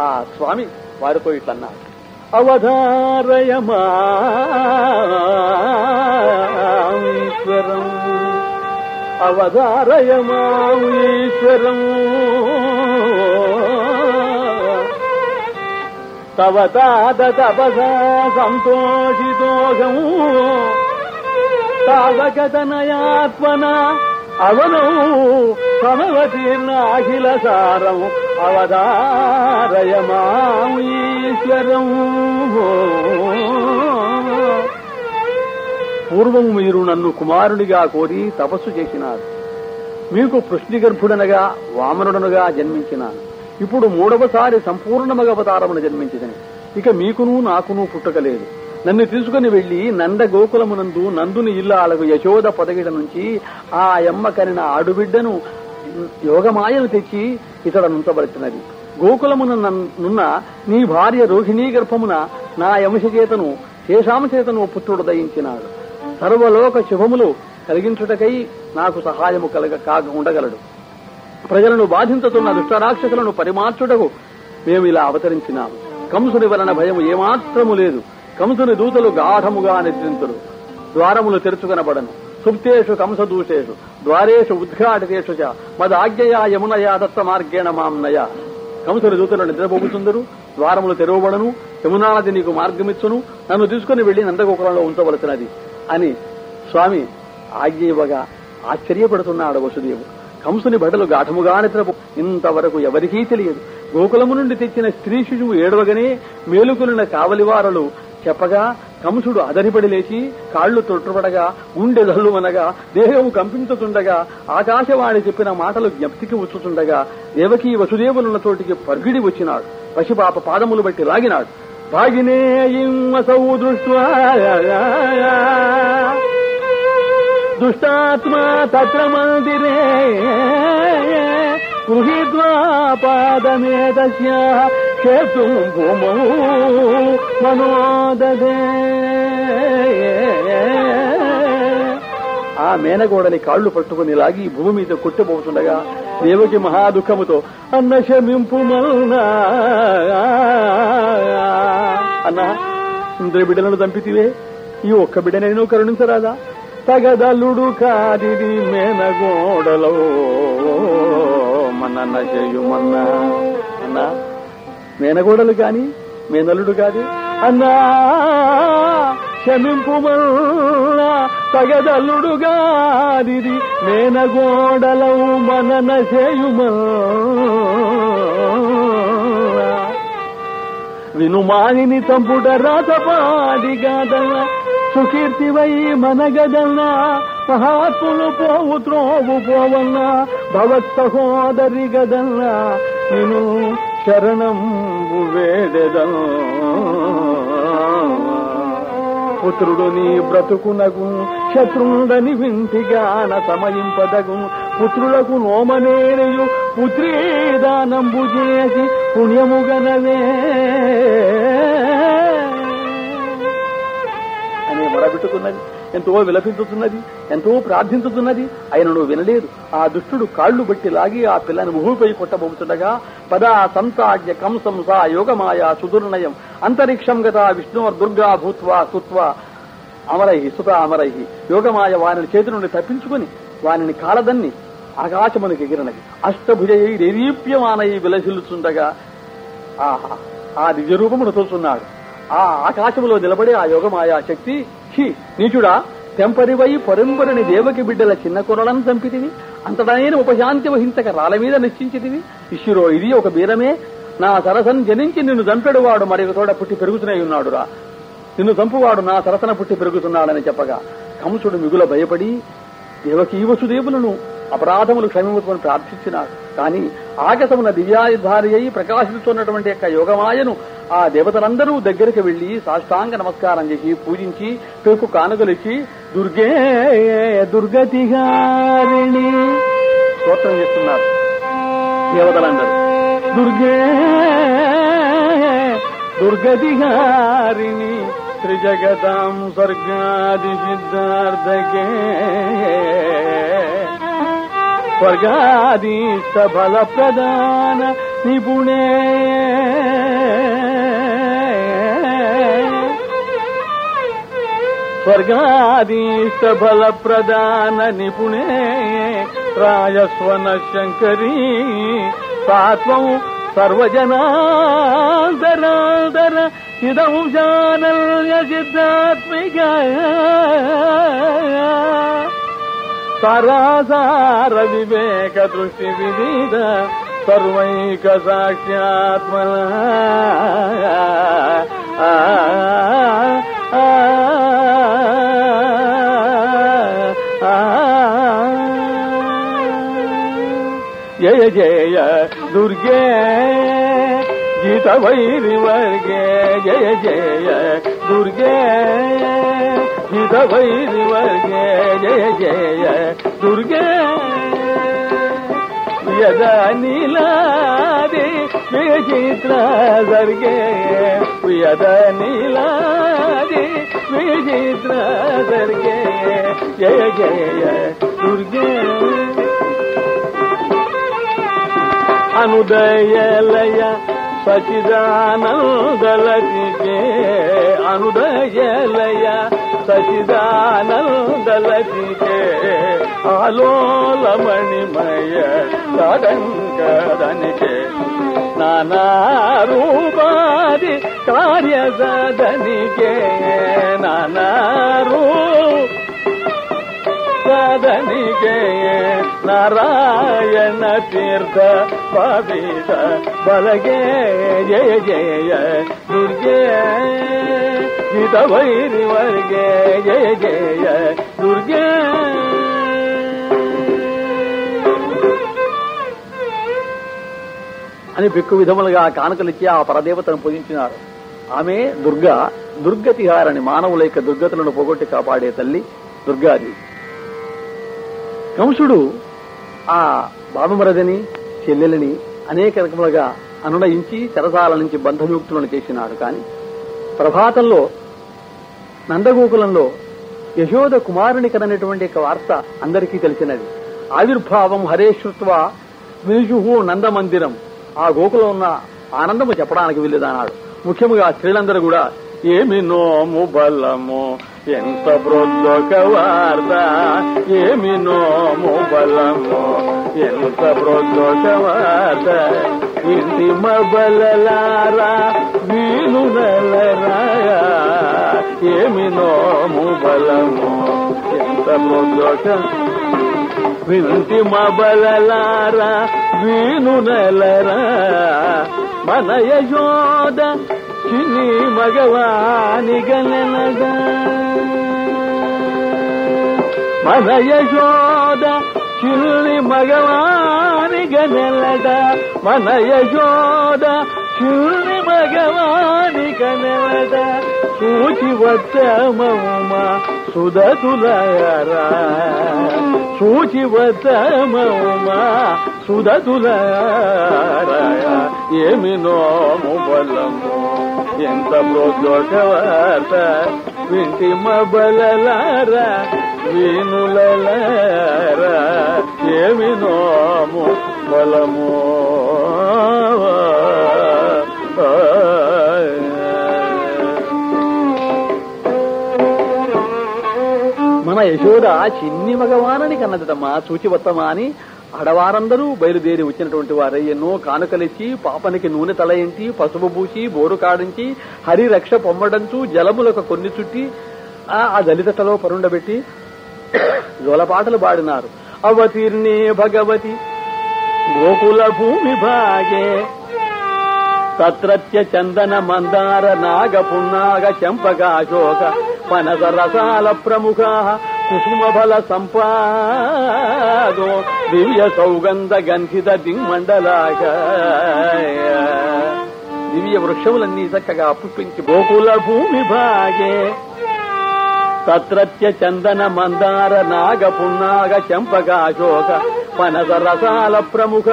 ఆ స్వామి వారితో ఇట్లన్నారు. అవధారయమాశ్వరం అవధారయమాశ్వరం తవ తాద తపసా సంతోషితోగం తావకతనయాత్మన అవనౌ సమవతీర్ణాఖిల సారం అవధారయమాశ్వరం. పూర్వం మీరు నన్ను కుమారుడిగా కోరి తపస్సు చేసినారు. మీకు పృష్ణిగర్భుడనగా వామనుడనుగా జన్మించినాను. ఇప్పుడు మూడవసారి సంపూర్ణమగ అవతారమును జన్మించిదని. ఇక మీకును నాకును పుట్టకలేదు. నన్ను తీసుకుని వెళ్లి నంద గోకులమునందు నందుని ఇల్లాలకు యశోద పొదగిడ నుంచి ఆ యమ్మ కనిన ఆడుబిడ్డను యోగమాయను తెచ్చి ఇతడనుంచబడుతున్నది. గోకులమునున్న నీ భార్య రోహిణీ గర్భమున నా యమశచేతను శేషాంశచేతను పుత్రుడు దయించినాడు. సర్వలోక శుభములు కలిగించుటకై నాకు సహాయము కాక ఉండగలడు. ప్రజలను బాధించుతున్న దుష్టరాక్షసులను పరిమార్చుటకు మేము ఇలా అవతరించినాము. కంసుని వలన భయము ఏమాత్రము లేదు. కంసుని దూతలు గాఢముగా నిద్రింతురు. ద్వారములు తెరుచుకనబడను. సుప్తేషు కంసదూషేషు ద్వారేషు ఉద్ఘాటితేషు చ మదాజ్ఞయా యమునయా దత్త మార్గేణ మాంనయ. కంసుని దూతలు నిద్రపోగుతుందరు. ద్వారములు తెరవబడను. యమునా నది నీకు మార్గమిచ్చును. నన్ను తీసుకుని వెళ్లి నందగోకులంలో ఉంచవలసినది అని స్వామి ఆజ్ఞ ఇవ్వగా ఆశ్చర్యపడుతున్నాడు వసుదేవుడు. కంసుని బట్టలు గాఢముగా నిద్రపో ఇంతవరకు ఎవరికీ తెలియదు. గోకులము నుండి తెచ్చిన స్త్రీ శిశువు ఏడవగానే మేలుకున్న కావలివారలు చెప్పగా కంసుడు అదరిపడి లేచి కాళ్లు తొట్టుపడగా గుండె దల్లుమనగా దేహము కంపించుతుండగా ఆకాశవాణి చెప్పిన మాటలు జ్ఞప్తికి వచ్చుతుండగా దేవకీ వసుదేవులున్న చోటికి పర్గిడి వచ్చినాడు. పసిపాప పాదములు బట్టి లాగినాడు. భాగినేయసౌ దృష్ట్వా దుష్టాత్మా తత్ర మందిరే గృహీత్వా పాదమేతస్య క్షేత్రం భూమౌ మనోదదే. ఆ మేనగోడని కాళ్లు పట్టుకుని లాగి భూమి మీద కొట్టుపోతుండగా దేవకి మహాదుఃఖముతో అన్న శమింపు మల్నా అన్నా, ఇంద్ర బిడ్డలను చంపితివే, ఈ ఒక్క బిడ్డనైనా కరుణించరాదా? తగదల్లుడు కాదిది మేనగోడలో మనన్న చేయుమన్నా. అన్నా, మేనగోడలు కాని మేనల్లుడు కాదు అన్నా, క్షమింపుమన్నా. తగదల్లుడు కాదిది మేనగోడలో మనన్న చేయుమన్నా. వినుమానిని చంపుట రాతపాడిగాదల్లా సుకీర్తివై మనగదల్లా. మహాత్ములు పోవు త్రోవు పోవన్నా భవత్ సహోదరి గదల్లా. నేను శరణంబు వేడెదను. పుత్రుడు నీ బ్రతుకునగు శత్రుండని వింటిగాన సమయింపదగు. పుత్రులకు నోమనేనయు పుత్రీదానంబు చేసి పుణ్యముగనవే అని మొరబెట్టుకున్నది. ఎంతో విలపించుతున్నది, ఎంతో ప్రార్థించుతున్నది. ఆయనను వినలేదు. ఆ దుష్టుడు కాళ్లు బట్టి లాగి ఆ పిల్లని భూమిపై కొట్టబోతుండగా పదా సంతాజ్య కంసం సా యోగమాయా సుదుర్నయం అంతరిక్షం గత విష్ణుర్దుర్గా భూత్వా సుత్వా అమరై సుత అమరై. యోగమాయ వారిని చేతి నుండి తప్పించుకుని వారిని కాలదన్ని ఆకాశమునికి ఎగిరినది. అష్టభుజై దేదీప్యమానై విలసిల్లుతుండగా ఆ నిజరూపమును తోచున్నాడు. ఆ ఆకాశములో నిలబడి ఆ యోగమాయా శక్తి, హి నీచుడా, తెంపరివై పరంపరని దేవకి బిడ్డల చిన్న కొరలను చంపితివి, అంతటైన ఉపశాంతి వహించక రాళ్ళ మీద నిశ్చించితివి. ఇష్యురో, ఇది ఒక బీరమే. నా సరసను జనించి నిన్ను చంపెడువాడు మరి తోడ పుట్టి పెరుగుతూనే ఉన్నాడురా. నిన్ను చంపువాడు నా సరసన పుట్టి పెరుగుతున్నాడని చెప్పగా కంసుడు మిగుల భయపడి దేవకీ వసుదేవులను అపరాధములు క్షమించమని ప్రార్థించినాడు. కానీ ఆకాశమున దివ్యాయుధారి అయి ప్రకాశిస్తున్నటువంటి యొక్క యోగమాయను ఆ దేవతలందరూ దగ్గరికి వెళ్లి సాష్టాంగ నమస్కారం చేసి పూజించి పెరుకు కానుకలిచ్చి దుర్గే దుర్గతిహారిణి స్తోత్రం చేస్తున్నారు దేవతలందరూ. దుర్గే దుర్గతిహారిణి త్రిజగతాం స్వర్గాది సిద్ధార్థకే స్వర్గాదీష్ట ఫల ప్రదాన నిపుణే స్వర్గాదీష్ట ఫల ప్రదాన నిపుణే రాయస్వన శంకరీ సాత్వం సర్వజనాదరాదర ఇదం జానల్య సిద్ధాత్మిక సారాసార వివేక దృష్టి విదిత సర్వైక సాక్ష్యాత్మన జయ జయ దుర్గే గీత వైరి వర్గే జయ జయ దుర్గే గీత వైరి వర్గే జయ జయ దుర్గే యద నీలాది విచిత్ర సర్గే యద నీలాది విచిత్ర సర్గే జయ జయ దుర్గే అనుదయలయ సచిదానందలతికే అనుదయలయ సచిదానందలతికే ఆలోలమణిమయ సదంకదనికే నానారూపాది కార్యసదనికే నానారూపదనికే నారాయణ తీర్థ పవిత బలగే జయ జయ దుర్గే గీత వైరి వర్గే జయ జయ దుర్గే అని బిక్కు విధములుగా కానుకలిచ్చి ఆ పరదేవతను పూజించినారు. ఆమె దుర్గా, దుర్గతిహారని, మానవుల యొక్క దుర్గతులను పోగొట్టి కాపాడే తల్లి దుర్గాది. కంసుడు ఆ బాబమరదని చెల్లెలని అనేక రకములుగా అనునయించి చెరసాల నుంచి బంధముక్తులను చేసినాడు. కాని ప్రభాతంలో నందగోకులంలో యశోద కుమారుని కనటువంటి వార్త అందరికీ తెలిసినది. ఆవిర్భావం హరేశ్రుత్వ వినుషు నందమందిరం. ఆ గోకులం ఉన్న ఆనందము చెప్పడానికి వీలుదన్నాడు. ముఖ్యముగా స్త్రీలందరూ కూడా ఏమి నోము బలము ఎంత ప్రొద్దొక వార్త, ఏమి నోము బలము ఎంత ప్రొద్దొక వార్త, ఇంటి మబలలారా వీలు నల్లరాయా, ఏమి నోము బలము ఎంత ప్రొద్దొక వింటి మబలలారా వీను నెలరా, మన యశోద చిన్ని మగవాని గనెలగా, మన యశోద చిన్ని మగవాని గనెలగా, మన యశోద చిన్ని మగవాని గనెలగా, సూచి వత్తమౌమా సుదతులయరా, సూచి వత్తమౌమా సుదతులయరా, ఏమి నోము బలము ఎంత ప్రొద్దొక వార్త, వింటి మబలలారా వీనులలారా, ఏమి నోము బలము. మన యశోద చిన్ని మగవానని కన్నదమ్మా, చూచివత్తమా అని ఆడవారందరూ బయలుదేరి వచ్చినటువంటి వారే ఎన్నో కానుకలిచ్చి పాపనికి నూనె తలయించి పసుపు పూసి బోరు కాడించి హరిరక్ష పొమ్మడంచు జలములకు కొన్ని చుట్టి ఆ దళితలో పరుండబెట్టి జోలపాటలు పాడినారు. అవతీర్ణే భగవతి గోకుల భూమి భాగే తత్రత్య చందన మందార నాగ పున్నాగ చంపకాశోక పనస రసాల ప్రముఖ కుసుమ ఫల సంపాదో దివ్య సౌగంధ గంధిత దింమండలాక, దివ్య వృక్షములన్నీ చక్కగా పుష్పించి గోకుల భూమి భాగే తత్రత్య చందన మందార నాగ పున్నాగ చంపకాశోక పనస రసాల ప్రముఖ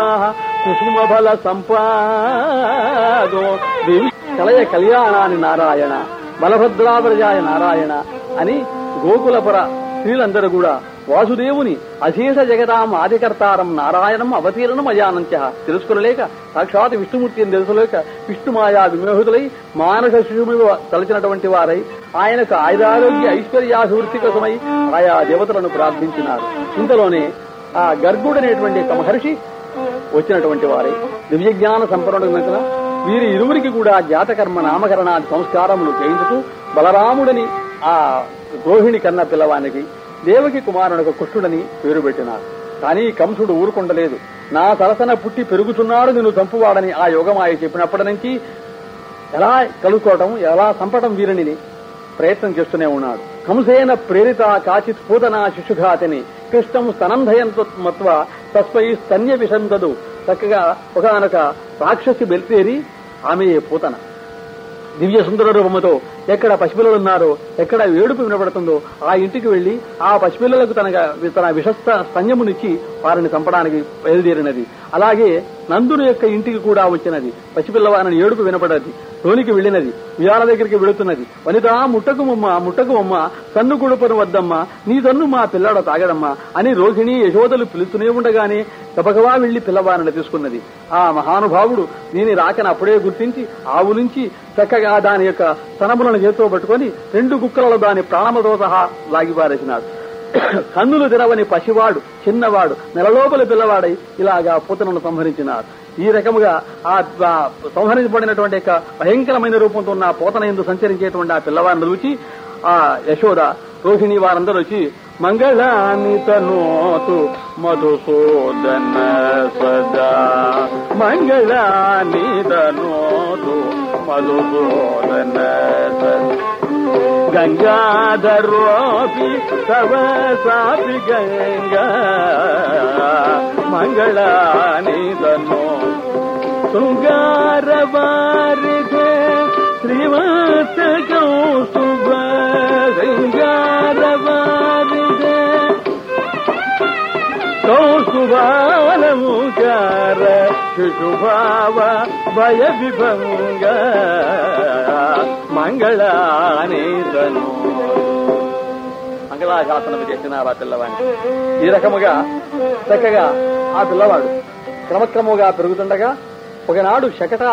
కుసుమ ఫల సంపాదో దివ్య కలయ కళ్యాణాని నారాయణ బలభద్రావరజాయ నారాయణ అని గోకులపుర స్త్రీలందరూ కూడా వాసుదేవుని అశేష జగదాం ఆదికర్తారం నారాయణం అవతీర్ణం అజానంత్య తెలుసుకోలేక సాక్షాత్ విష్ణుమూర్తిని తెలుసుకోలేక విష్ణుమాయా విమోహితులై మానస శిశువు తలచినటువంటి వారై ఆయనకు ఆయురారోగ్య ఐశ్వర్యాభివృద్ధి కోసమై ఆయా దేవతలను ప్రార్థించినారు. ఇంతలోనే ఆ గర్గుడనేటువంటి ఒక మహర్షి వచ్చినటువంటి వారై దివ్యజ్ఞాన సంపన్నుడు వీరి ఇరువురికి కూడా జాతకర్మ నామకరణాది సంస్కారములు చేయించుతూ బలరాముడని ఆ రోహిణి కన్న పిల్లవానికి దేవకి కుమారునికి కృష్ణుడని పేరు పెట్టినారు. కానీ కంసుడు ఊరుకుండలేదు. నా సరసన పుట్టి పెరుగుతున్నాడు నిన్ను చంపువాడని ఆ యోగమాయ చెప్పినప్పటి నుంచి ఎలా కలుసుకోవటం ఎలా చంపటం వీరిని ప్రయత్నం చేస్తూనే ఉన్నాడు. కంసేన ప్రేరిత కాచిత్ పూతన శిశుఘాతిని కృష్ణం స్తనంధయంతో మత్వ తస్పై స్తన్య విషంతదు. చక్కగా ఒకనొక రాక్షసి బెల్తేరి ఆమె పూతన దివ్య సుందర రూపముతో ఎక్కడ పసిపిల్లలున్నారో ఎక్కడ ఏడుపు వినబడుతుందో ఆ ఇంటికి వెళ్లి ఆ పసిపిల్లలకు తన విషస్త స్తన్యమునిచ్చి వారిని చంపడానికి బయలుదేరినది. అలాగే నందుని యొక్క ఇంటికి కూడా వచ్చినది. పసిపిల్లవారిని ఏడుపు వినపడది. లోనికి వెళ్లినది. వియాల దగ్గరికి వెళుతున్నది. వనిత ముట్టకుమమ్మ తన్ను కొడుపను వద్దమ్మా, నీ తన్ను మా పిల్లాడ తాగడమ్మా అని రోహిణి యశోదలు పిలుస్తూనే ఉండగానే గబగబా వెళ్లి పిల్లవారిని తీసుకున్నది. ఆ మహానుభావుడు దీని రాకని అప్పుడే గుర్తించి ఆవు నుంచి చక్కగా దాని యొక్క స్తనములను చేతితో పట్టుకుని 2 గుక్కలలో దాని ప్రాణములతో సహా లాగిపారేసినాడు. కన్నులు తెరవని పసివాడు చిన్నవాడు నెలలోపల పిల్లవాడై ఇలాగా పూతనను సంహరించినారు. ఈ రకముగా ఆ సంహరించబడినటువంటి యొక్క భయంకరమైన రూపంతో ఉన్న పూతన ఎందు సంచరించేటువంటి ఆ పిల్లవాడిని చూచి ఆ యశోద రోహిణి వారందరూ వచ్చి మంగళాని తనోతు మధుసూదన సదా మంగళాని తనోతు మధుసూదన గంగాధరోపి తవ సాపి గంగా మంగళాని తనో శృంగారవారిధే శ్రీవాస కౌస్తుభ శృంగారవారిధే కౌస్తుభాలముచార శిశుభావ భయ విభంగ మంగళాని తను మంగళాశాసనము చేసినారు ఆ పిల్లవాడిని. ఈ రకముగా చక్కగా ఆ పిల్లవాడు క్రమక్రమంగా పెరుగుతుండగా ఒకనాడు శకట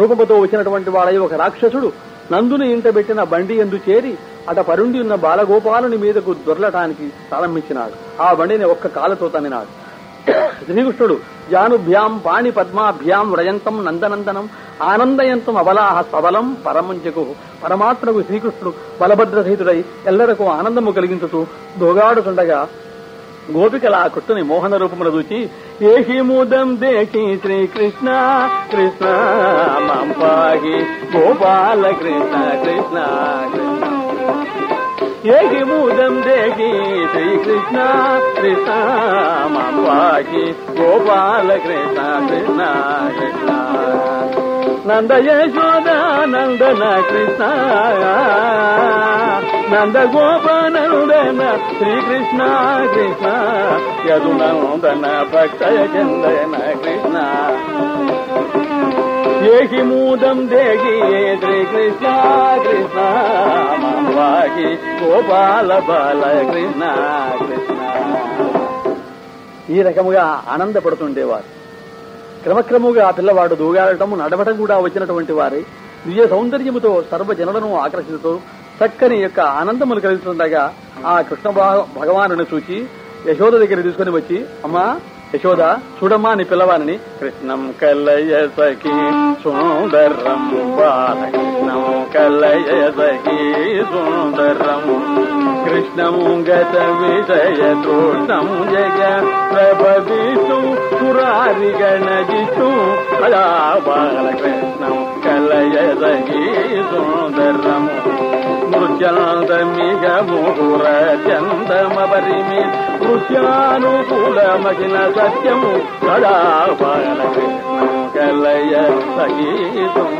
రూపముతో వచ్చినటువంటి వాడై ఒక రాక్షసుడు నందుని ఇంట పెట్టిన బండి ఎందు చేరి అట పరుండి ఉన్న బాలగోపాలుని మీదకు దొరలటానికి ప్రారంభించినాడు. ఆ బండిని ఒక్క కాలుతో తన్నినాడు. శ్రీకృష్ణుడు జానుభ్యాం పాణి పద్మాభ్యాం వ్రజంతం నందనందనం ఆనందయంతం అబలాహ సబలం పరమంజకు పరమాత్మకు శ్రీకృష్ణుడు బలభద్రసహితుడై ఎల్లరకు ఆనందము కలిగించుతూ దోగాడుతుండగా గోపికల ఆ కృష్ణుని మోహన రూపమును చూచి ఏహి మూదం దేహి శ్రీకృష్ణ కృష్ణ మాం పాహి గోపాల కృష్ణ కృష్ణ ఏహి మూదం దేహి శ్రీకృష్ణ కృష్ణ మాం పాహి గోపాల కృష్ణ కృష్ణ కృష్ణ నంద యశోద నందన కృష్ణ నంద గోపనందన శ్రీకృష్ణ కృష్ణ యదునందన భక్తయ చందన కృష్ణ ఏహి మూదం దేగి శ్రీకృష్ణ కృష్ణ మాకి గోపాల బాల కృష్ణ కృష్ణ. ఈ రకముగా ఆనందపడుతుండేవారు. క్రమక్రముగా ఆ పిల్లవాడు దూగాడటం నడవటం కూడా వచ్చినటువంటి వారి దివ్య సౌందర్యముతో సర్వజనులను ఆకర్షిస్తూ చక్కని యొక్క ఆనందములు కలుగుతుండగా ఆ కృష్ణ భగవానుని చూచి యశోద దగ్గర తీసుకుని వచ్చి అమ్మా యశోద చూడమ్మా నీ పిల్లవారిని కృష్ణం కలయ సఖి సుందరం బాలకృష్ణం కలయ సఖి సుందరం కృష్ణం గత విషయ తృష్ణం జగ ప్రభవిష్ణు పురారి గణజిష్ణు అలా బాలకృష్ణం కలయ సఖి సుందరం మృత్యంతమిగ ముహుర చందమపరిమి మృత్యానుకూలమగిన సత్యము సదా బాలకృష్ణం కలయ సగీతం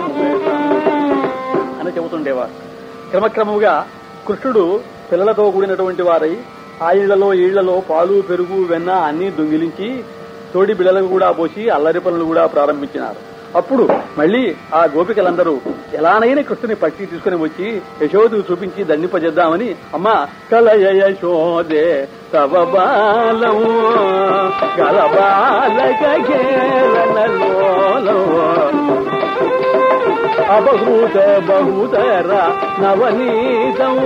అని చెబుతుండేవారు. క్రమక్రమంగా కృష్ణుడు పిల్లలతో కూడినటువంటి వారై ఆ ఈళ్లలో పాలు పెరుగు వెన్న అన్ని దొంగిలించి తోడి బిళ్ళలకు కూడా పోసి అల్లరి పనులు కూడా ప్రారంభించినారు. అప్పుడు మళ్ళీ ఆ గోపికలందరూ ఎలానైనా కృష్ణుని పట్టి తీసుకుని వచ్చి యశోదకు చూపించి దండింపజేద్దామని, అమ్మా కలయ యశోదే తవ బాలం గలబాలకేళనలోలం అబహూత బహుతర నవనీతం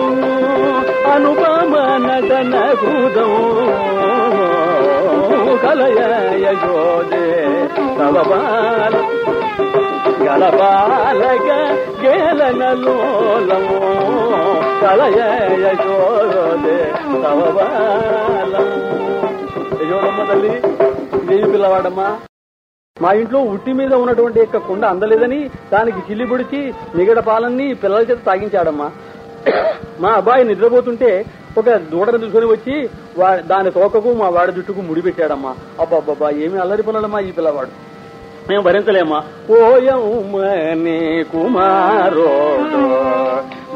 అనుపమ నటన హృదం కలయ యశోదే తవ బాల గలబాలక కేళనలోలం కలయ యశోదే తవ బాలం. యశోదమ్మ తల్లి, దేవి పిల్లవాడమ్మా, మా ఇంట్లో ఉట్టి మీద ఉన్నటువంటి యొక్క కుండ అందలేదని దానికి చిల్లి పొడిచి మిగడ పాలన్నీ పిల్లల చేత తాగించాడమ్మా. మా అబ్బాయి నిద్రపోతుంటే ఒక దూడను తీసుకుని వచ్చి దాని తోకకు మా వాడి జుట్టుకు ముడిపెట్టాడమ్మా. అబ్బాబ్బా, ఏమి అల్లరి పనులమ్మా ఈ పిల్లవాడు, మేము భరించలేమ్మా. ఓయమ్మని కుమారోడు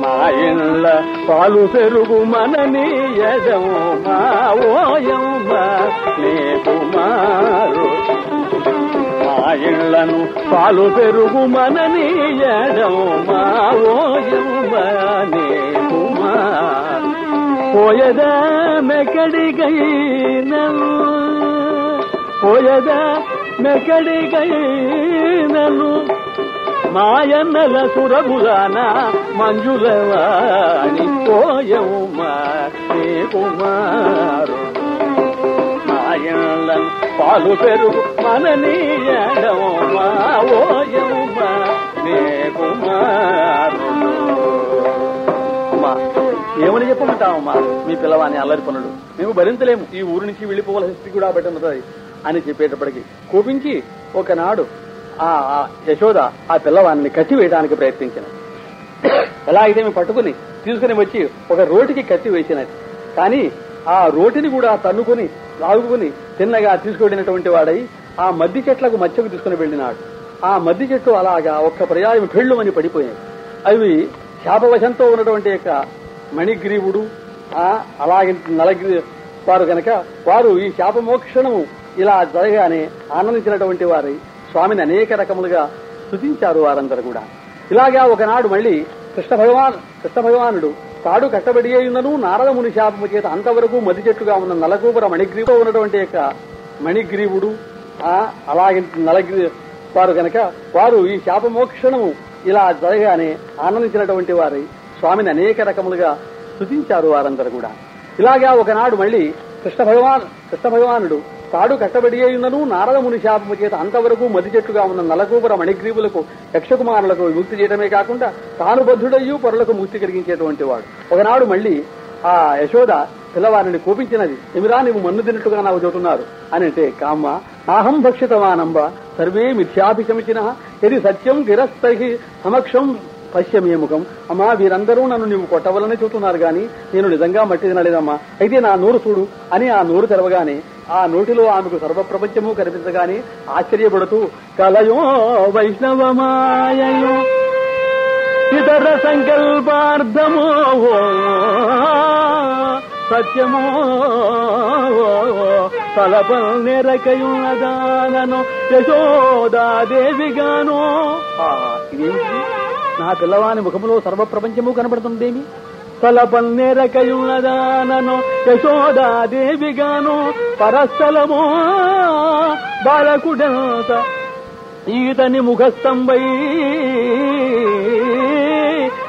మా ఇళ్ళ పాలు పెరుగు మననీయదమ్మా. ఓయమ్మ నీ కుమారు మా ఇళ్లను పాలు పెరుగు మననీయదమ్మా. ఓయమ్మ నీ కుమారు పోయదా మెకడిగైనను పోయదా మెకడిగైనను మాయన్నల సురములాన మంజులవాణి పోయమ్మా నీ కుమారు మాయన్నలను పాలు పెరుగు మననీయడమ్మా. ఓయమ్మా నీ కుమారు. అమ్మా, ఏమని చెప్పమంటావమ్మా మీ పిల్లవాని అల్లరి పనులు, మేము భరించలేము, ఈ ఊరు నుంచి వెళ్ళిపోవాల్సిన స్థితి కూడా పెట్టనున్నది అని చెప్పేటప్పటికి కోపించి ఒకనాడు ఆ యశోద ఆ పిల్లవాడిని కత్తి వేయడానికి ప్రయత్నించిన. ఎలా అయితే మేము పట్టుకుని తీసుకుని వచ్చి ఒక రోటికి కత్తి వేసినది, కానీ ఆ రోటిని కూడా తన్నుకుని లాగుకుని తిన్నగా తీసుకువెళ్ళినటువంటి వాడై ఆ మద్ది చెట్లకు మధ్యకు తీసుకుని వెళ్ళినాడు. ఆ మద్ది చెట్లు అలాగా ఒక్క పర్యాయం పెళ్ళుమని పడిపోయాయి. అవి శాపవశంతో ఉన్నటువంటి యొక్క మణిగ్రీవుడు అలాగే నలగిరి వారు కనుక వారు ఈ శాపమోక్షణము ఇలా జరగానే ఆనందించినటువంటి వారి స్వామిని అనేక రకములుగా స్తుతించారు వారందరూ కూడా. ఇలాగా ఒకనాడు మళ్ళీ కృష్ణ భగవానుడు తాడు కట్టబడి ఉన్నను నారద ముని శాపము చేత అంతవరకు మది చెట్టుగా ఉన్న నలగూబర మణిగ్రీవుడు ఉన్నటువంటి యొక్క మణిగ్రీవుడు అలాగే నలగిరి వారు కనుక వారు ఈ శాపమోక్షణము ఇలా జరగానే ఆనందించినటువంటి వారి స్వామిని అనేక రకములుగా స్తుతించారు వారందరూ కూడా. ఇలాగా ఒకనాడు మళ్ళీ కృష్ణ భగవానుడు తాడు కట్టబడి ఉన్నను నారద ముని శాపము చేత అంతవరకు మది చెట్టుగా ఉన్న నలగూబర మణిగ్రీవులకు యక్షకుమారులకు విముక్తి చేయడమే కాకుండా తాను బద్ధుడయ్యూ పరులకు ముక్తి కలిగించేటువంటి వాడు. ఒకనాడు మళ్ళీ ఆ యశోద పిల్లవారిని కోపించినది, ఎమిరా నువ్వు మన్ను తిన్నట్టుగా నాకు చెబుతున్నారు అని అంటే, కామ్మ నాహం భక్షితవానంబ సర్వే మిథ్యాభిశమిచిన ఇది సత్యం గిరస్థై సమక్షం పశ్యమే ముఖం. అమ్మా, వీరందరూ నన్ను నీవు కొట్టవలనే చూస్తున్నారు గాని నేను నిజంగా మట్టి తినలేదమ్మా. అయితే నా నోరు చూడు అని ఆ నోరు తెరవగానే ఆ నోటిలో ఆమెకు సర్వప్రపంచము కనిపించగానే ఆశ్చర్యపడుతూ కలయో వైష్ణవమాయో ఇతర సంకల్పార్థమో సత్యమో తలపల్ నెరకయున్నదానను యశోదాదేవిగానో. ఇదేమిటి, నా పిల్లవాని ముఖములో సర్వప్రపంచము కనబడుతుందేమి? తలపన్నేరకయున్నదానను యశోదాదేవిగాను పరస్థలమో బాలకుడంత ఈతని ముఖస్తంభై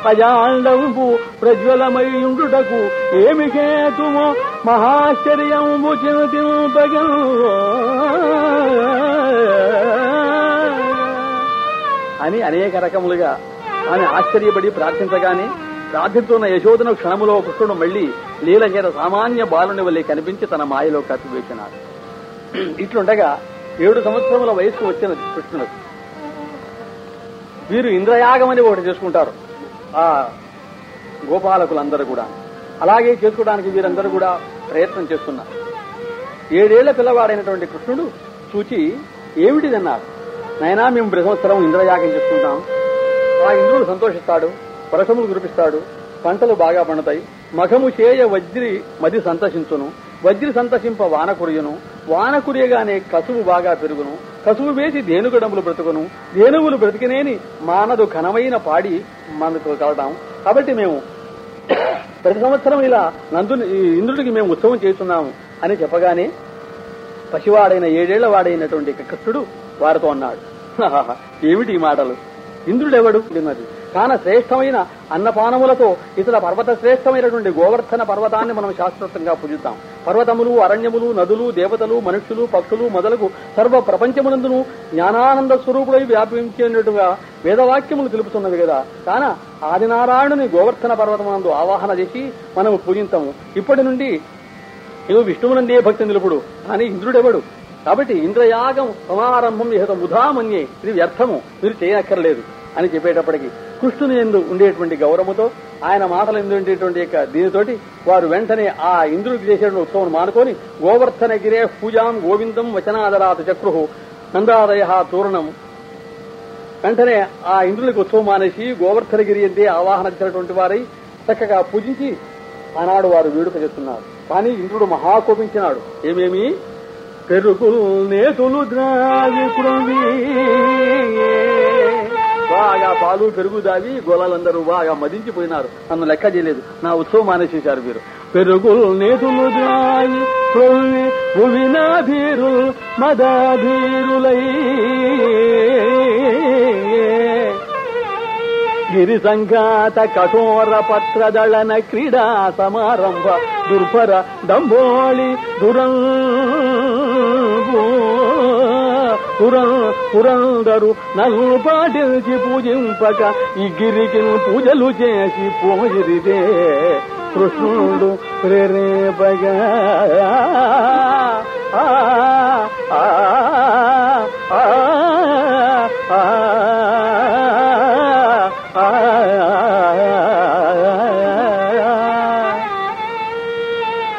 అజాండంబు ప్రజ్వలమయుండుటకు ఏమి హేతుమో మహాశ్చర్యంబు చింతింపగ అని అనేక రకములుగా ఆమె ఆశ్చర్యపడి ప్రార్థించగానే ప్రార్థిస్తున్న యశోదను క్షణములో కృష్ణుడు మళ్లీ లీల చేత సామాన్య బాలుని వల్లే కనిపించి తన మాయలో కప్పివేసినాడు. ఇట్లుండగా 7 సంవత్సరముల వయస్సు వచ్చినది కృష్ణుడు. వీరు ఇంద్రయాగమని ఒకటి చేసుకుంటారు ఆ గోపాలకులందరూ కూడా. అలాగే చేసుకోవడానికి వీరందరూ కూడా ప్రయత్నం చేస్తున్నారు. 7 ఏళ్ల పిల్లవాడైనటువంటి కృష్ణుడు చూచి ఏమిటిదన్నారు. నైనా మేము సంవత్సరం ఇంద్రయాగం చేసుకుంటాం. ఆ ఇంద్రుడు సంతోషిస్తాడు, వర్షములు కురిపిస్తాడు, పంటలు బాగా పండుతాయి. మఖము చేయ వజ్రి మది సంతసించును, వజ్రి సంతసింప వాన కురియను, వాన కురియగానే కసువు బాగా పెరుగును, కసువు వేసి దేనుగడములు బ్రతుకును, దేనువులు బ్రతికినేని మానదు ఘనమైన పాడి మనకు కలటాం. కాబట్టి మేము ప్రతి సంవత్సరం ఇలా ఇంద్రుడికి మేము ఉత్సవం చేస్తున్నాము అని చెప్పగానే పసివాడైన 7 ఏళ్ల వాడైనటువంటి కృష్ణుడు వారితో అన్నాడు, ఏమిటి ఈ మాటలు? ఇంద్రుడెవడు? కాన శ్రేష్టమైన అన్నపానములతో ఇతర పర్వత శ్రేష్టమైనటువంటి గోవర్ధన పర్వతాన్ని మనం శాస్త్రోక్తంగా పూజిస్తాం. పర్వతములు, అరణ్యములు, నదులు, దేవతలు, మనుష్యులు, పక్షులు మొదలగు సర్వ ప్రపంచమునందును జ్ఞానానంద స్వరూపుడై వ్యాపించేటట్టుగా వేదవాక్యములు తెలుపుతున్నవి కదా. కాన ఆదినారాయణుని గోవర్ధన పర్వతమునందు ఆవాహన చేసి మనము పూజింతాము. ఇప్పటి నుండి ఇవి విష్ణువునందే భక్తి నిలుపుడు, కానీ ఇంద్రుడెవడు? కాబట్టి ఇంద్రయాగం సమారంభం యహత ముధామన్యే, ఇది వ్యర్థము, మీరు చేయనక్కర్లేదు అని చెప్పేటప్పటికీ కృష్ణుని యందు ఉండేటువంటి గౌరవముతో, ఆయన మాటలు ఎందు ఉండేటువంటి దీనితోటి వారు వెంటనే ఆ ఇంద్రుడికి చేసేటువంటి ఉత్సవం మానుకొని గోవర్ధన గిరే పూజాం గోవిందం వచనాదరాత చక్రు నందాదయ తూర్ణం, వెంటనే ఆ ఇంద్రుడికి ఉత్సవం మానేసి గోవర్ధనగిరి అంటే ఆవాహన చేసినటువంటి వారై చక్కగా పూజించి ఆనాడు వారు వేడుక చేస్తున్నారు. కానీ ఇంద్రుడు మహాకోపించినాడు. ఏమేమి? పెరుగులు నేతులు ద్రావి కృమి, బాగా పాలు పెరుగు దావి గొల్లలందరూ బాగా మదించిపోయినారు. నన్ను లెక్క చేయలేదు, నా ఉత్సవం మానేసేశారు మీరు. పెరుగులు నేతులు ద్రావి కృమి భువినాభీరు మదాభీరులై గిరి సంఘాత కఠోర పత్రదళన క్రీడా సమారంభ దుర్భర దంబోళి పురందరు నన్ను పాటించి పూజింపక ఈ గిరికి పూజలు చేసి పోయిరిదే కృష్ణుడు ప్రేరేపగా.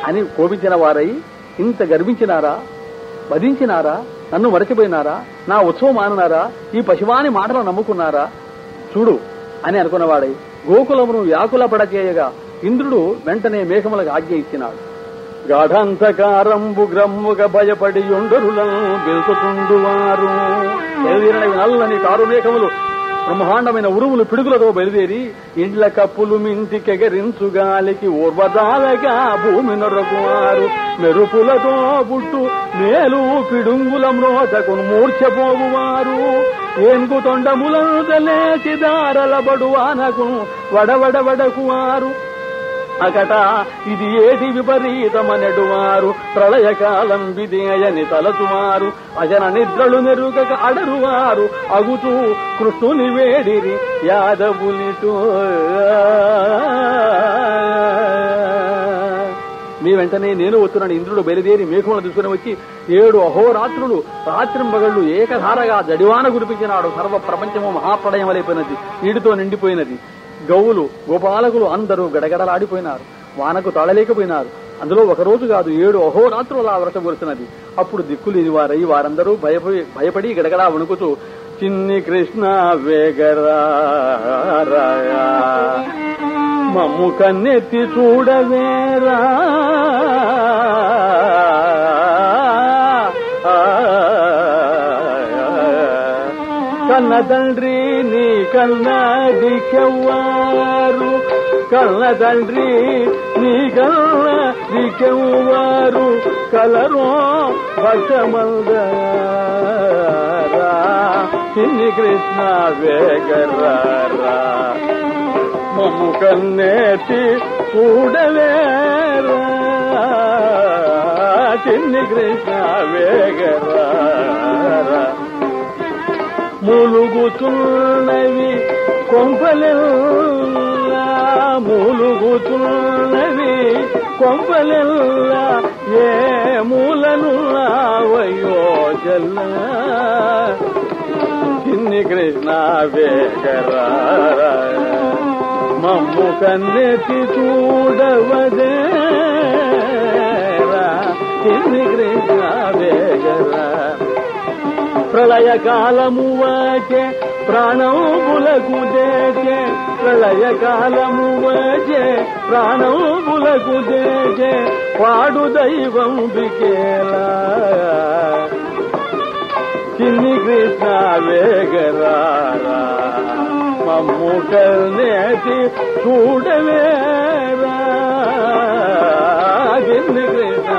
అని కోపించిన వారై ఇంత గర్వించినారా, వధించినారా, నన్ను మరచిపోయినారా, నా ఉత్సవం మాననారా, ఈ పశువాని మాటలు నమ్ముకున్నారా, చూడు అని అనుకున్నవాడై గోకులమును వ్యాకుల పడచేయగా ఇంద్రుడు వెంటనే మేఘములకు ఆజ్ఞ ఇచ్చినాడు. గాఢంతకారంబు గ్రమ్ముగా భయపడి ఉండరులను వెలుతుండువారు. నల్లని కారుమేఘములు బ్రహ్మాండమైన ఉరుములు పిడుగులతో బయలుదేరి ఇండ్ల కప్పులు మింటికెగరించు గాలికి ఓర్వదాలగా భూమి నొరకువారు. మెరుపులతో పుట్టు మేలు పిడుంగుల మ్రోతకు మూర్ఛపోవువారు. ఏన్గు తొండములను లేచి దారల బడువానకు వడవడవడకువారు. అకట ఇది ఏది విపరీతమనెడువారు. ప్రళయకాలం విధేయని తలచువారు. అజన నిద్రలు నెరుగక అడరువారు. అగుతూ కృష్ణుని వేడిరి యాదవులిటో. మీ వెంటనే నేను వస్తున్నాను. ఇంద్రుడు బయలుదేరి మేఘములను తీసుకుని వచ్చి 7 అహోరాత్రులు రాత్రింబగళ్లు ఏకధారగా జడివాన కురిపించినాడు. సర్వ ప్రపంచము మహాప్రళయం అయిపోయినది, నీటితో నిండిపోయినది. గౌవులు గోపాలకులు అందరూ గడగడలాడిపోయినారు, వానకు తాళలేకపోయినారు. అందులో ఒకరోజు కాదు 7 అహోరాత్రులు ఆ వర్షం కురుస్తున్నది. అప్పుడు దిక్కులేని వారై వారందరూ భయపడి గడగడా వణుకుతూ చిన్ని కృష్ణ వేగరా మమ్ము కన్నెత్తి చూడవేరా, కన్న తండ్రి నీ కన్నదికెవ్వారు, కన్న తండ్రి నీ కన్నదికెవ్వారు కలరో భక్షమందరా చిన్ని కృష్ణ వేగరారా మమ్ము కన్నెత్తి చూడవేరా చిన్ని కృష్ణ వేగరారా. మూలుగుతున్నవి కొంపలెల్లా, మూలుగుతున్నవి కొంపలెల్లా, ఏ మూలనున్నావయ్యో జల్లా చిన్ని కృష్ణ వేగరారా మమ్ము కన్నెత్తి చూడవదేరా చిన్ని కృష్ణ వేగరా. ప్రళయకాలము వాచే ప్రాణములకు దేచే, ప్రళయకాలము వాచే ప్రాణములకు దేచే పాడు దైవం బికేలా. చిన్ని కృష్ణ వేగరారా మమ్ము కర్ణేసి చూడవేరా చిన్ని కృష్ణ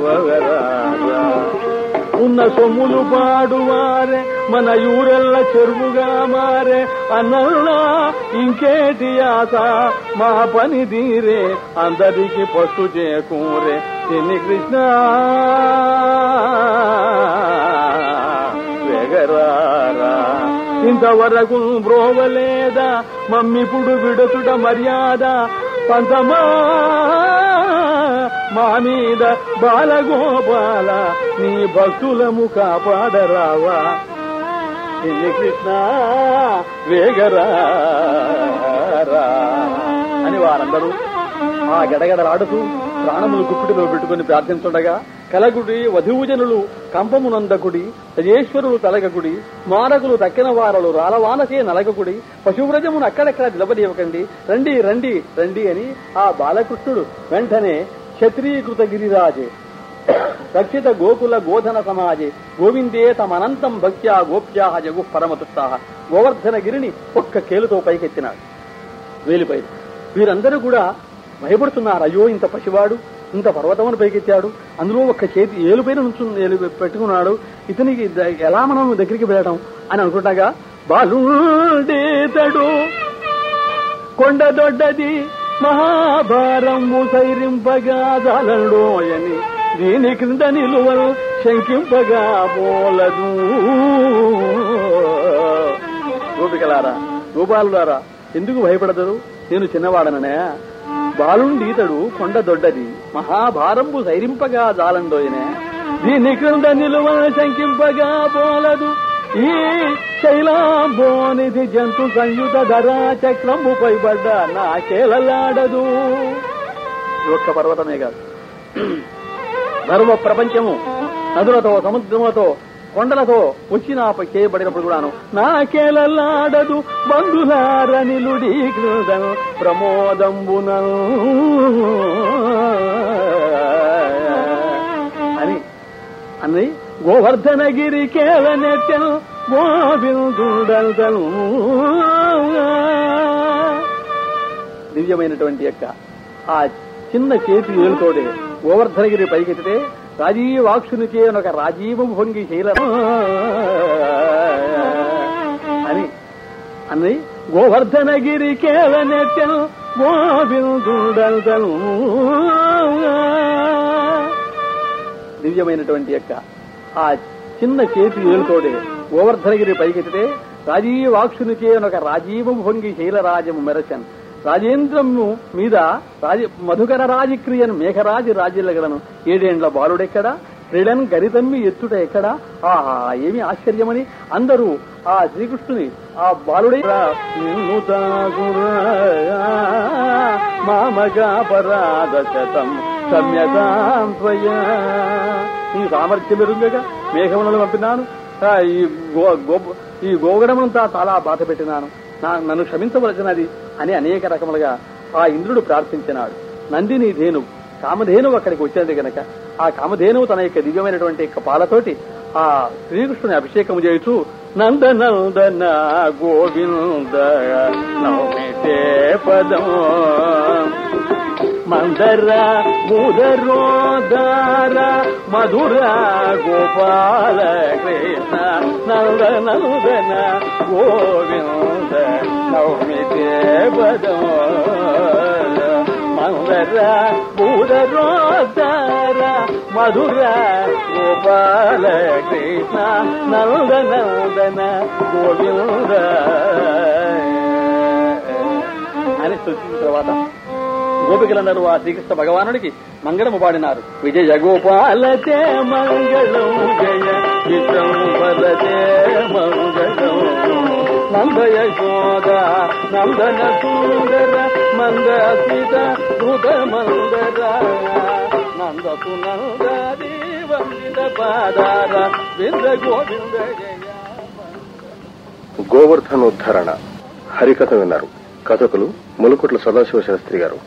వేగరారా ఉన్న సొమ్ములు పాడువారే మన యూరెల్ల చెరువుగా మారే అన్నల్లా ఇంకేటి ఆశ మా పని తీరే అందరికి పట్టు చేకూరే చిన్ని కృష్ణ వేగరారా ఇంతవరకు బ్రోవలేదా మమ్మిప్పుడు విడచుట మర్యాద పంతమా మా మీద బాలగోపాల నీ భక్తులము కాపాడరావా చిన్ని కృష్ణ వేగరారా అని వారందరూ ఆ గడగడలాడుతూ ప్రాణములు గుప్పిటిలో పెట్టుకుని ప్రార్థించుండగా కలగుడి వధువుజనులు కంపమునందకుడి సజేశ్వరులు తలగకుడి స్మారకులు తక్కిన వారలు రాలవానకే నలగకుడి పశువ్రజమును అక్కడెక్కడ నిలబడివ్వకండి రండి రండి రండి అని ఆ బాలకృష్ణుడు వెంటనే క్షత్రీకృత గిరిరాజే రక్షిత గోకుల గోధన సమాజే గోవిందే తమనంతం భక్త్యా గోప్యా జగు పరమతుష్టాహ గోవర్ధన గిరిని ఒక్క కేలుతో పైకెత్తినాడు వేలిపై వీరందరూ కూడా భయపడుతున్నారు. అయ్యో ఇంత పసివాడు ఇంత పర్వతమును పైకెత్తాడు, అందులో ఒక్క చేతి ఏలుపైన ఏలు పెట్టుకున్నాడు, ఇతనికి ఎలా మనం దగ్గరికి వెళ్ళడం అని అనుకుంటాగా బాలుడేతడు కొండ దొడ్డది మహాభారము సైరింపగా జాలండోయని దీని క్రింద నిలువలు శంకింపగా పోలదు. గోపికలారా గోపాలులారా ఎందుకు భయపడతారు? నేను చిన్నవాడననే. బాలుండీతడు కొండ దొడ్డది మహాభారంబు సైరింపగా జాలండోయనే దీని క్రింద నిలువలు శంకింపగా పోలదు. ఈ శైలాంబోనిధి జంతు సంయుత ధరా చక్రము పైబడ్డ నాకేలలాడదు. ఒక్క పర్వతమే కాదు, ధర్మ ప్రపంచము నదులతో సముద్రములతో కొండలతో వచ్చి నాపై చేయబడినప్పుడు కూడాను నాకేలలాడదు. బంధులార నిలుడి కృతం ప్రమోదంబున అని అన్నయ్య గోవర్ధనగిరి కేలనెట్టెను గోవిందుడల్తను. దివ్యమైనటువంటి యొక్క ఆ చిన్న చేతి ఏలుతోడే గోవర్ధనగిరి పైకెత్తితే రాజీవాక్షునికే ఒక రాజీవము భంగి శైల అని అన్నయ్య గోవర్ధనగిరి కేలనెట్టెను గోవిందుడల్తను. దివ్యమైనటువంటి యొక్క ఆ చిన్న చేతి ఏలుతోడే గోవర్ధనగిరి పైకెత్తితే రాజీవాక్షునికే ఒక రాజీవము భంగి శైలరాజము మెరచన్ రాజేంద్రము మీద మధుకర రాజక్రియను మేఘరాజు రాజ్యులగలను. ఏడేండ్ల బాలుడెక్కడా క్రీడన్ గరితమ్మి ఎత్తుట ఎక్కడా. ఆహా ఏమి ఆశ్చర్యమని అందరూ ఆ శ్రీకృష్ణుని ఆ బాలుడే మామగాపరాధ శతం సమ్యతాంత్వయ నీ సామర్థ్యం ఎరుగగా మేఘములను పంపినాను, ఈ గోగడమంతా చాలా బాధ పెట్టినాను, నన్ను క్షమించవలసినది అని అనేక రకములుగా ఆ ఇంద్రుడు ప్రార్థించినాడు. నందిని ధేను కామధేనువు అక్కడికి వచ్చినది గనక ఆ కామధేనువు తన యొక్క దివ్యమైనటువంటి యొక్క పాలతోటి ఆ శ్రీకృష్ణుని అభిషేకము చేయుచు నందనందన గోవింద నవమితే పదం మందర ముదరోదార మధుర గోపాల కృష్ణ నందనందన గోవింద నవమితే పదం మందర ముదరోదార మధుర గోపాల కృష్ణ నందనందన గోవింద అని స్తుతించిన తర్వాత గోపికలందరూ ఆ శ్రీకృష్ణ భగవానుడికి మంగళము పాడినారు. విజయ గోపాలతే మంగళం జయ విశ్వంబలతే మంగళం నంద యశోద నందన సుందర మంద సీత హృద మందర నంద సునందీ వందిత పాదార వింద గోవింద జయ. గోవర్ధనోద్ధరణ హరికథ విన్నారు. కథకులు ములుకుట్ల సదాశివ శాస్త్రి గారు.